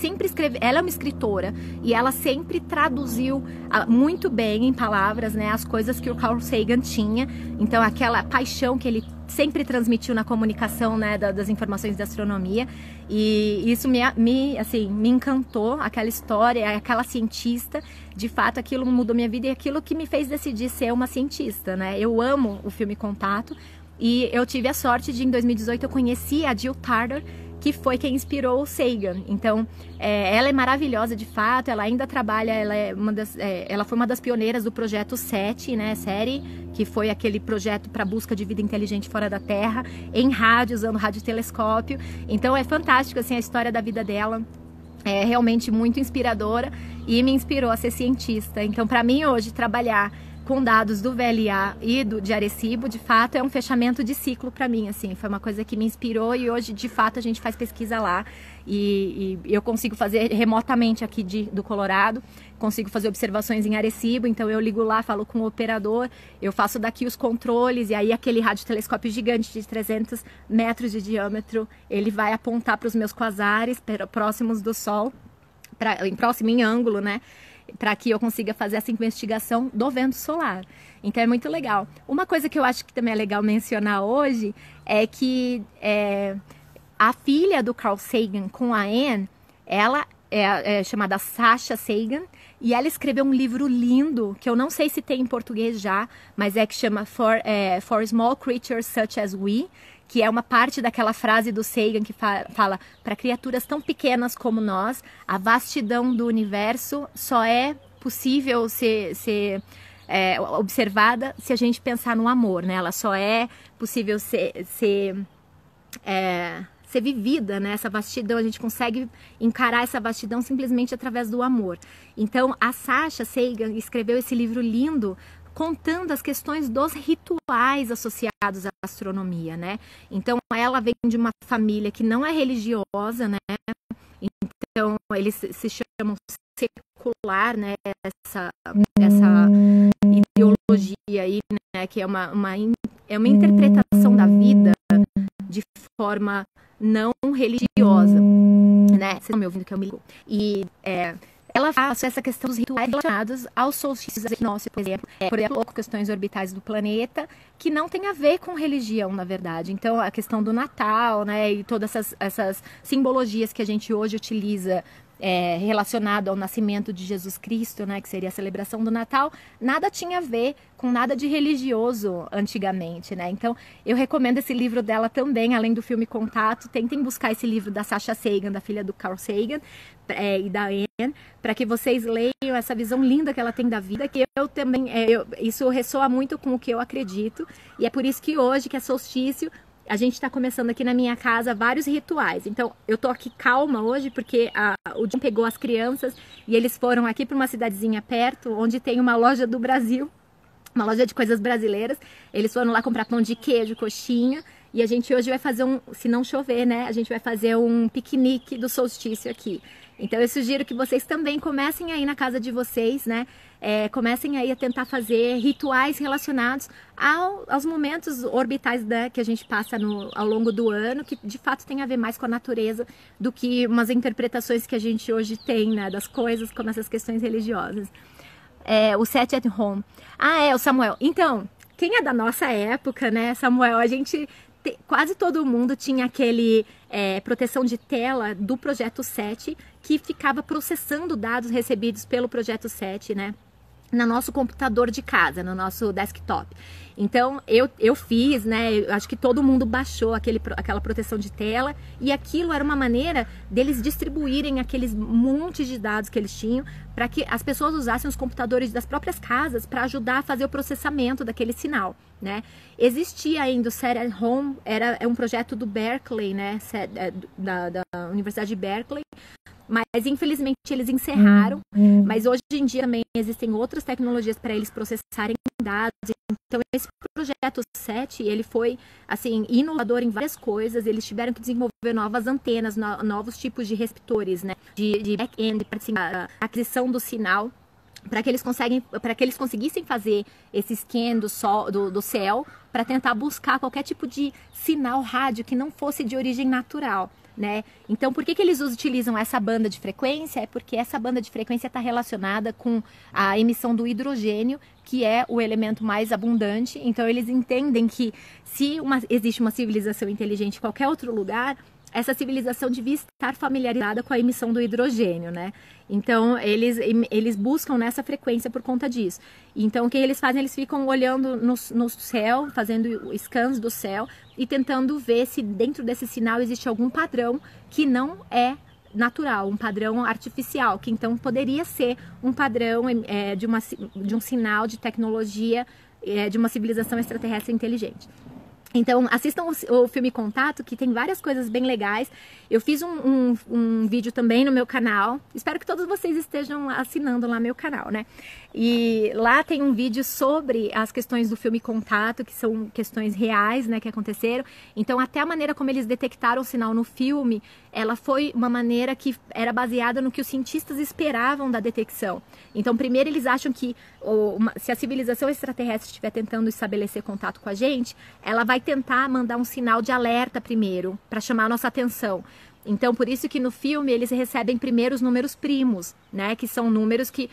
é uma escritora e ela sempre traduziu muito bem em palavras, né, as coisas que o Carl Sagan tinha. Então aquela paixão que ele sempre transmitiu na comunicação, né, das informações da astronomia. E isso me encantou, aquela história, aquela cientista. De fato, aquilo mudou minha vida e aquilo que me fez decidir ser uma cientista, né? Eu amo o filme Contato e eu tive a sorte de, em 2018, eu conheci a Jill Tarter, que foi quem inspirou o Sagan. Então, ela é maravilhosa de fato, ela ainda trabalha, ela foi uma das pioneiras do projeto SETI, né, série, que foi aquele projeto para busca de vida inteligente fora da Terra, em rádio, usando radiotelescópio. Então é fantástico assim, a história da vida dela. É realmente muito inspiradora e me inspirou a ser cientista. Então, para mim hoje, trabalhar com dados do VLA e de Arecibo, de fato, é um fechamento de ciclo para mim, assim, foi uma coisa que me inspirou e hoje, de fato, a gente faz pesquisa lá e eu consigo fazer remotamente aqui do Colorado, consigo fazer observações em Arecibo, então eu ligo lá, falo com o operador, eu faço daqui os controles e aí aquele radiotelescópio gigante de 300 metros de diâmetro, ele vai apontar para os meus quasares próximos do Sol, próximo em ângulo, né? para que eu consiga fazer essa investigação do vento solar. Então é muito legal. Uma coisa que eu acho que também é legal mencionar hoje é que a filha do Carl Sagan com a Anne, ela é chamada Sasha Sagan, e ela escreveu um livro lindo, que eu não sei se tem em português já, mas que chama For Small Creatures Such as We, que é uma parte daquela frase do Sagan que fala para criaturas tão pequenas como nós, a vastidão do universo só é possível ser observada se a gente pensar no amor, né? Ela só é possível ser vivida, né? Essa vastidão, a gente consegue encarar essa vastidão simplesmente através do amor. Então, a Sasha Sagan escreveu esse livro lindo, contando as questões dos rituais associados à astronomia, né? Então, ela vem de uma família que não é religiosa, né? Então, eles se chamam secular, né? Essa ideologia aí, né? Que é uma interpretação da vida de forma não religiosa, né? Vocês estão me ouvindo que eu me ligo. E ela faz essa questão dos rituais relacionados aos solstícios equinócios, por exemplo, questões orbitais do planeta, que não tem a ver com religião, na verdade. Então, a questão do Natal, né? E todas essas simbologias que a gente hoje utiliza relacionado ao nascimento de Jesus Cristo, né, que seria a celebração do Natal, nada tinha a ver com nada de religioso antigamente, né? Então, eu recomendo esse livro dela também, além do filme Contato. Tentem buscar esse livro da Sasha Sagan, da filha do Carl Sagan, e da Anne, para que vocês leiam essa visão linda que ela tem da vida, que eu também, isso ressoa muito com o que eu acredito, e é por isso que hoje, que é solstício, a gente está começando aqui na minha casa vários rituais. Então, eu tô aqui calma hoje porque o John pegou as crianças e eles foram aqui para uma cidadezinha perto, onde tem uma loja do Brasil, uma loja de coisas brasileiras. Eles foram lá comprar pão de queijo, coxinha, e a gente hoje vai fazer se não chover, né? A gente vai fazer um piquenique do solstício aqui. Então, eu sugiro que vocês também comecem aí na casa de vocês, né? Comecem aí a tentar fazer rituais relacionados aos momentos orbitais que a gente passa ao longo do ano, que de fato tem a ver mais com a natureza do que umas interpretações que a gente hoje tem, né, das coisas, como essas questões religiosas. O Set at Home. O Samuel. Então, quem é da nossa época, né, Samuel, a gente... Quase todo mundo tinha aquele proteção de tela do Projeto 7 que ficava processando dados recebidos pelo Projeto 7, né? No nosso computador de casa, no nosso desktop. Então, eu fiz, né? Eu acho que todo mundo baixou aquela proteção de tela, e aquilo era uma maneira deles distribuírem aqueles montes de dados que eles tinham para que as pessoas usassem os computadores das próprias casas para ajudar a fazer o processamento daquele sinal, né? Existia ainda o Set at Home, é um projeto do Berkeley, né? Da Universidade de Berkeley. Mas infelizmente eles encerraram, mas hoje em dia também existem outras tecnologias para eles processarem dados. Então esse projeto 7, ele foi assim inovador em várias coisas. Eles tiveram que desenvolver novas antenas, novos tipos de receptores, né, de back-end, para a aquisição do sinal, para que eles conseguissem fazer esse scan do céu, para tentar buscar qualquer tipo de sinal rádio que não fosse de origem natural, né? Então, por que eles utilizam essa banda de frequência? É porque essa banda de frequência está relacionada com a emissão do hidrogênio, que é o elemento mais abundante. Então, eles entendem que se existe uma civilização inteligente em qualquer outro lugar, essa civilização devia estar familiarizada com a emissão do hidrogênio, né? Então, eles buscam nessa frequência por conta disso. Então, o que eles fazem? Eles ficam olhando no céu, fazendo scans do céu e tentando ver se dentro desse sinal existe algum padrão que não é natural, um padrão artificial, que então poderia ser um padrão de um sinal de tecnologia de uma civilização extraterrestre inteligente. Então, assistam o filme Contato, que tem várias coisas bem legais. Eu fiz um vídeo também no meu canal. Espero que todos vocês estejam assinando lá meu canal, né? E lá tem um vídeo sobre as questões do filme Contato, que são questões reais, né, que aconteceram. Então, até a maneira como eles detectaram o sinal no filme, ela foi uma maneira que era baseada no que os cientistas esperavam da detecção. Então, primeiro eles acham que se a civilização extraterrestre estiver tentando estabelecer contato com a gente, ela vai tentar mandar um sinal de alerta primeiro, para chamar a nossa atenção. Então, por isso que no filme eles recebem primeiro os números primos, né? Que são números que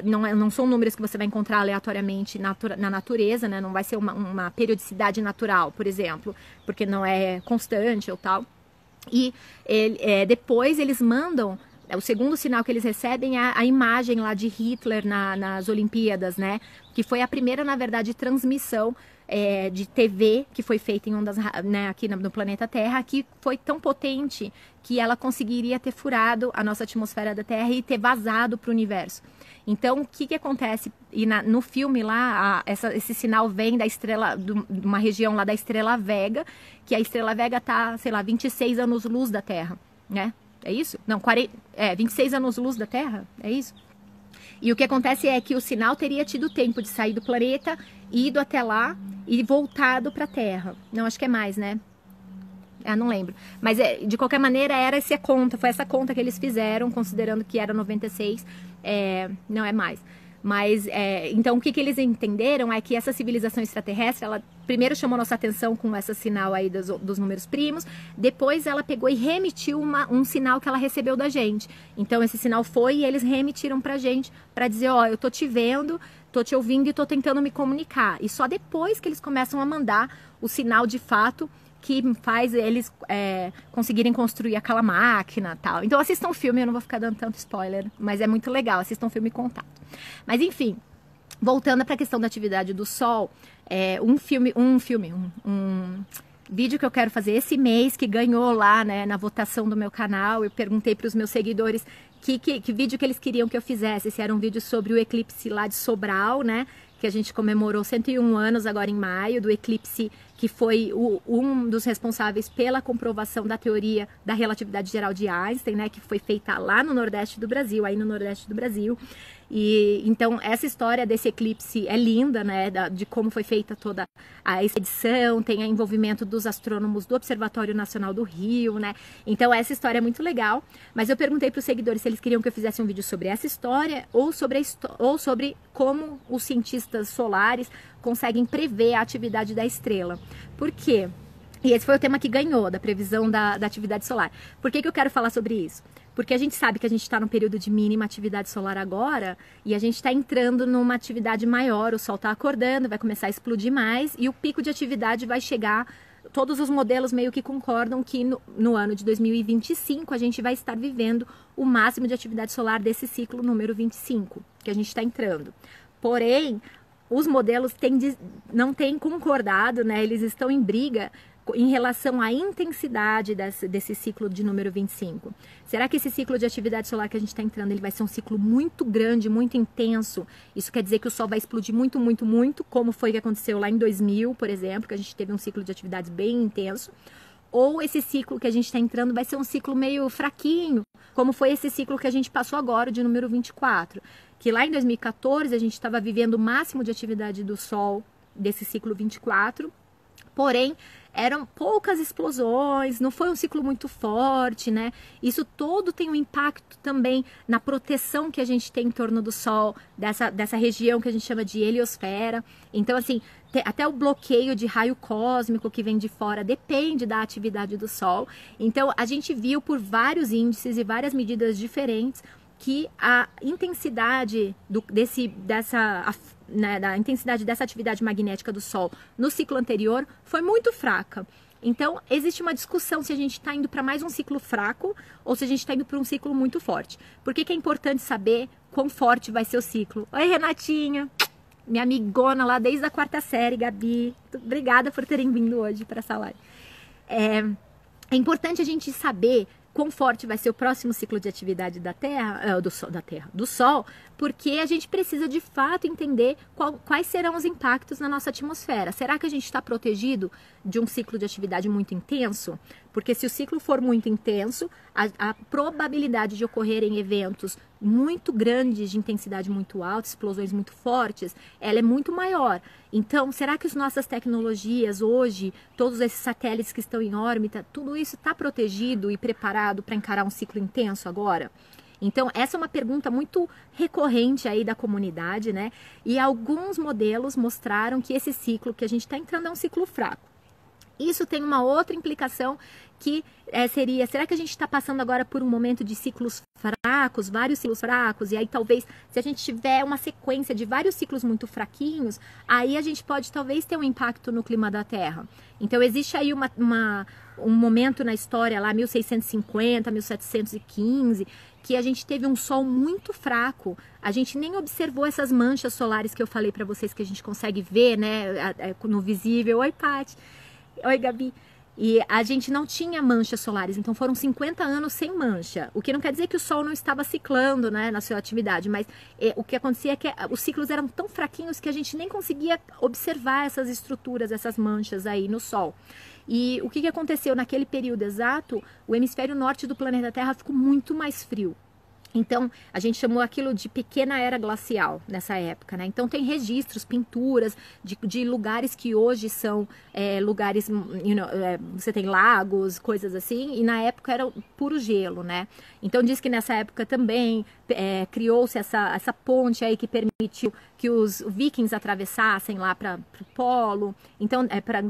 não são números que você vai encontrar aleatoriamente na natureza, né? Não vai ser uma periodicidade natural, por exemplo, porque não é constante ou tal. E depois eles mandam, o segundo sinal que eles recebem é a imagem lá de Hitler nas Olimpíadas, né? Que foi a primeira, na verdade, transmissão de TV que foi feita em ondas, né, aqui no planeta Terra, que foi tão potente que ela conseguiria ter furado a nossa atmosfera da Terra e ter vazado para o universo. Então, o que acontece? E no filme lá, esse sinal vem da estrela, de uma região lá da Estrela Vega, que a Estrela Vega está, sei lá, 26 anos-luz da Terra, né? É isso? Não, 26 anos-luz da Terra, é isso? E o que acontece é que o sinal teria tido tempo de sair do planeta, ido até lá e voltado para a Terra. Não, acho que é mais, né? Não lembro. Mas, de qualquer maneira, foi essa conta que eles fizeram, considerando que era 96. Não é mais. Mas, então, o que eles entenderam é que essa civilização extraterrestre, ela primeiro chamou nossa atenção com esse sinal aí dos números primos, depois ela pegou e remitiu um sinal que ela recebeu da gente. Então, esse sinal foi e eles remitiram pra gente, pra dizer, ó, eu tô te vendo, tô te ouvindo e tô tentando me comunicar. E só depois que eles começam a mandar o sinal de fato que faz eles conseguirem construir aquela máquina e tal. Então assistam o filme, eu não vou ficar dando tanto spoiler, mas é muito legal, assistam o filme Contato. Mas enfim, voltando para a questão da atividade do Sol, um vídeo que eu quero fazer esse mês, que ganhou lá, né, na votação do meu canal, eu perguntei para os meus seguidores que vídeo que eles queriam que eu fizesse, se era um vídeo sobre o eclipse lá de Sobral, né, que a gente comemorou 101 anos agora em maio, do eclipse que foi um dos responsáveis pela comprovação da teoria da relatividade geral de Einstein, né, que foi feita lá no Nordeste do Brasil, E então essa história desse eclipse é linda, né, de como foi feita toda a expedição, tem o envolvimento dos astrônomos do Observatório Nacional do Rio, né? Então essa história é muito legal, mas eu perguntei para os seguidores se eles queriam que eu fizesse um vídeo sobre essa história ou sobre como os cientistas solares conseguem prever a atividade da estrela. Por quê? E esse foi o tema que ganhou, da previsão da atividade solar. Por que eu quero falar sobre isso? Porque a gente sabe que a gente está num período de mínima atividade solar agora e a gente está entrando numa atividade maior, o Sol está acordando, vai começar a explodir mais e o pico de atividade vai chegar. Todos os modelos meio que concordam que no ano de 2025 a gente vai estar vivendo o máximo de atividade solar desse ciclo número 25, que a gente está entrando. Porém, os modelos não têm concordado, né? Eles estão em briga em relação à intensidade desse ciclo de número 25. Será que esse ciclo de atividade solar que a gente está entrando, ele vai ser um ciclo muito grande, muito intenso? Isso quer dizer que o Sol vai explodir muito, muito, muito, como foi que aconteceu lá em 2000, por exemplo, que a gente teve um ciclo de atividades bem intenso. Ou esse ciclo que a gente está entrando vai ser um ciclo meio fraquinho, como foi esse ciclo que a gente passou agora, de número 24. Que lá em 2014 a gente estava vivendo o máximo de atividade do Sol desse ciclo 24, porém eram poucas explosões, não foi um ciclo muito forte, né? Isso todo tem um impacto também na proteção que a gente tem em torno do Sol, dessa região que a gente chama de heliosfera. Então, assim, até o bloqueio de raio cósmico que vem de fora depende da atividade do Sol. Então, a gente viu por vários índices e várias medidas diferentes que a intensidade da intensidade dessa atividade magnética do Sol no ciclo anterior foi muito fraca. Então, existe uma discussão se a gente está indo para mais um ciclo fraco ou se a gente está indo para um ciclo muito forte. Por que é importante saber quão forte vai ser o ciclo? Oi, Renatinha! Minha amigona lá desde a 4ª série, Gabi. Obrigada por terem vindo hoje para essa live. É importante a gente saber quão forte vai ser o próximo ciclo de atividade do Sol, porque a gente precisa de fato entender quais serão os impactos na nossa atmosfera. Será que a gente está protegido de um ciclo de atividade muito intenso? Porque se o ciclo for muito intenso, a probabilidade de ocorrerem eventos muito grandes, de intensidade muito alta, explosões muito fortes, ela é muito maior. Então, será que as nossas tecnologias hoje, todos esses satélites que estão em órbita, tudo isso está protegido e preparado para encarar um ciclo intenso agora? Então, essa é uma pergunta muito recorrente aí da comunidade, né? E alguns modelos mostraram que esse ciclo que a gente está entrando é um ciclo fraco. Isso tem uma outra implicação que seria, será que a gente está passando agora por um momento de ciclos fracos, vários ciclos fracos, e aí talvez, se a gente tiver uma sequência de vários ciclos muito fraquinhos, aí a gente pode talvez ter um impacto no clima da Terra. Então existe aí um momento na história lá, 1650, 1715, que a gente teve um sol muito fraco, a gente nem observou essas manchas solares que eu falei para vocês que a gente consegue ver, né, no visível. Oi, Paty. Oi, Gabi. E a gente não tinha manchas solares, então foram 50 anos sem mancha, o que não quer dizer que o Sol não estava ciclando, né, na sua atividade, mas o que acontecia é que os ciclos eram tão fraquinhos que a gente nem conseguia observar essas estruturas, essas manchas aí no Sol. E o que aconteceu naquele período exato? O hemisfério norte do planeta Terra ficou muito mais frio. Então, a gente chamou aquilo de pequena era glacial nessa época, né? Então, tem registros, pinturas de lugares que hoje são lugares, você tem lagos, coisas assim, e na época era puro gelo, né? Então, diz que nessa época também criou-se essa ponte aí que permitiu que os vikings atravessassem lá para o polo. Então,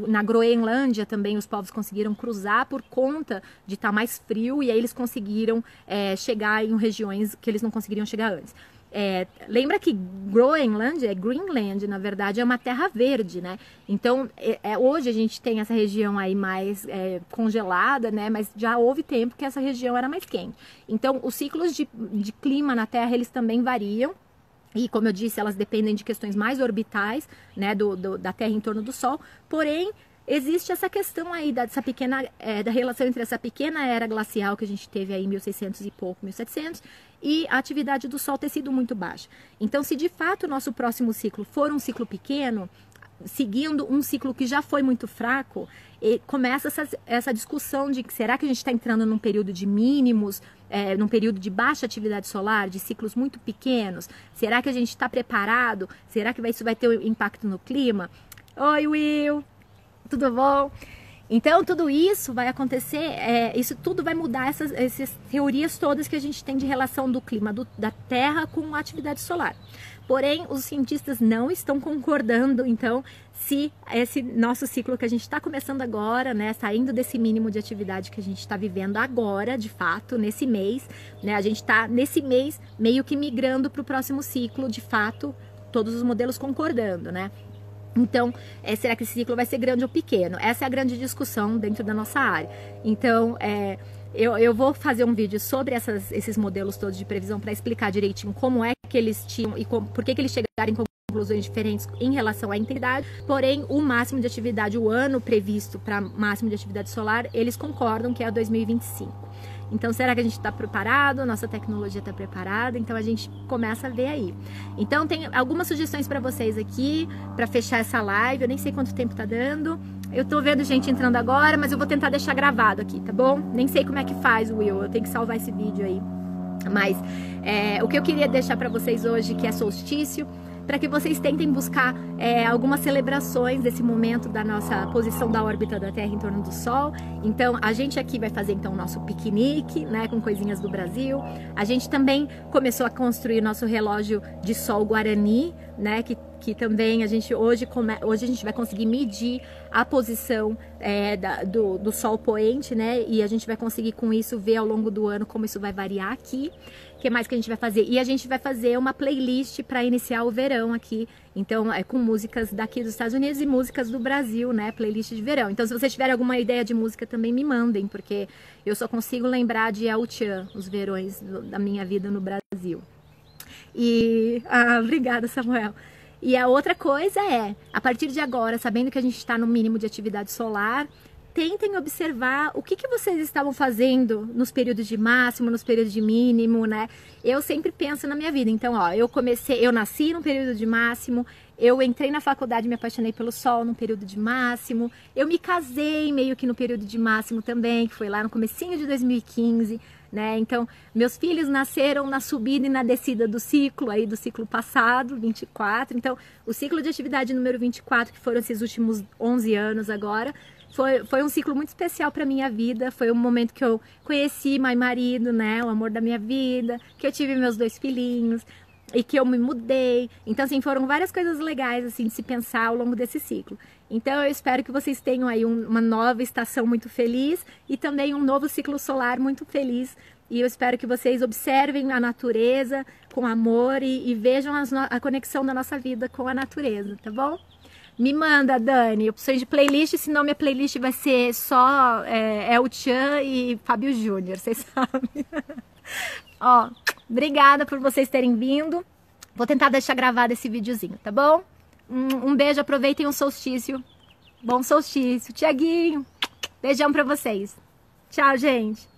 na Groenlândia também os povos conseguiram cruzar por conta de estar mais frio, e aí eles conseguiram chegar em regiões que eles não conseguiriam chegar antes. Lembra que Groenlândia, Greenland, na verdade, é uma terra verde, né? Então, hoje a gente tem essa região aí mais congelada, né? Mas já houve tempo que essa região era mais quente. Então, os ciclos de clima na Terra, eles também variam. E, como eu disse, elas dependem de questões mais orbitais, né? Da Terra em torno do Sol. Porém, existe essa questão aí da relação entre essa pequena era glacial que a gente teve aí em 1600 e pouco, 1700, e a atividade do Sol ter sido muito baixa. Então, se de fato o nosso próximo ciclo for um ciclo pequeno, seguindo um ciclo que já foi muito fraco, começa essa discussão de que será que a gente está entrando num período de mínimos, num período de baixa atividade solar, de ciclos muito pequenos? Será que a gente está preparado? Será que isso vai ter um impacto no clima? Oi, Will! Tudo bom? Então, tudo isso vai acontecer, isso tudo vai mudar essas teorias todas que a gente tem de relação do clima da Terra com a atividade solar. Porém, os cientistas não estão concordando, então, se esse nosso ciclo que a gente está começando agora, né, saindo desse mínimo de atividade que a gente está vivendo agora, de fato, nesse mês, né, a gente está nesse mês meio que migrando para o próximo ciclo, de fato, todos os modelos concordando, né? Então, será que esse ciclo vai ser grande ou pequeno? Essa é a grande discussão dentro da nossa área. Então, eu vou fazer um vídeo sobre esses modelos todos de previsão para explicar direitinho como é que eles tinham e por que eles chegaram em conclusões diferentes em relação à intensidade. Porém, o máximo de atividade, o ano previsto para máximo de atividade solar, eles concordam que é 2025. Então, será que a gente está preparado? Nossa tecnologia está preparada? Então, a gente começa a ver aí. Então, tem algumas sugestões para vocês aqui, para fechar essa live. Eu nem sei quanto tempo está dando. Eu tô vendo gente entrando agora, mas eu vou tentar deixar gravado aqui, tá bom? Nem sei como é que faz, Will. Eu tenho que salvar esse vídeo aí. Mas, o que eu queria deixar para vocês hoje, que é solstício, para que vocês tentem buscar algumas celebrações desse momento da nossa posição da órbita da Terra em torno do Sol. Então, a gente aqui vai fazer então o nosso piquenique, né, com coisinhas do Brasil. A gente também começou a construir nosso relógio de Sol Guarani, né, que também a gente hoje a gente vai conseguir medir a posição do Sol poente, né, e a gente vai conseguir com isso ver ao longo do ano como isso vai variar aqui. O que mais que a gente vai fazer? E a gente vai fazer uma playlist para iniciar o verão aqui. Então, com músicas daqui dos Estados Unidos e músicas do Brasil, né? Playlist de verão. Então, se vocês tiverem alguma ideia de música, também me mandem, porque eu só consigo lembrar de El Chan, os verões da minha vida no Brasil. Obrigada, Samuel. E a outra coisa a partir de agora, sabendo que a gente está no mínimo de atividade solar, tentem observar o que vocês estavam fazendo nos períodos de máximo, nos períodos de mínimo, né? Eu sempre penso na minha vida. Então, eu nasci num período de máximo, eu entrei na faculdade e me apaixonei pelo Sol num período de máximo, eu me casei meio que no período de máximo também, que foi lá no comecinho de 2015, né? Então, meus filhos nasceram na subida e na descida do ciclo passado, 24. Então, o ciclo de atividade número 24, que foram esses últimos 11 anos agora, foi um ciclo muito especial para minha vida. Foi um momento que eu conheci meu marido, né, o amor da minha vida, que eu tive meus 2 filhinhos. e que eu me mudei. Então, assim, foram várias coisas legais, assim, de se pensar ao longo desse ciclo. Então, eu espero que vocês tenham aí uma nova estação muito feliz e também um novo ciclo solar muito feliz. E eu espero que vocês observem a natureza com amor e vejam a conexão da nossa vida com a natureza, tá bom? Me manda, Dani, opções de playlist, senão minha playlist vai ser só El Chan e Fábio Júnior, vocês sabem. Ó, obrigada por vocês terem vindo. Vou tentar deixar gravado esse videozinho, tá bom? Um beijo, aproveitem o solstício. Bom solstício. Tiaguinho, beijão pra vocês. Tchau, gente.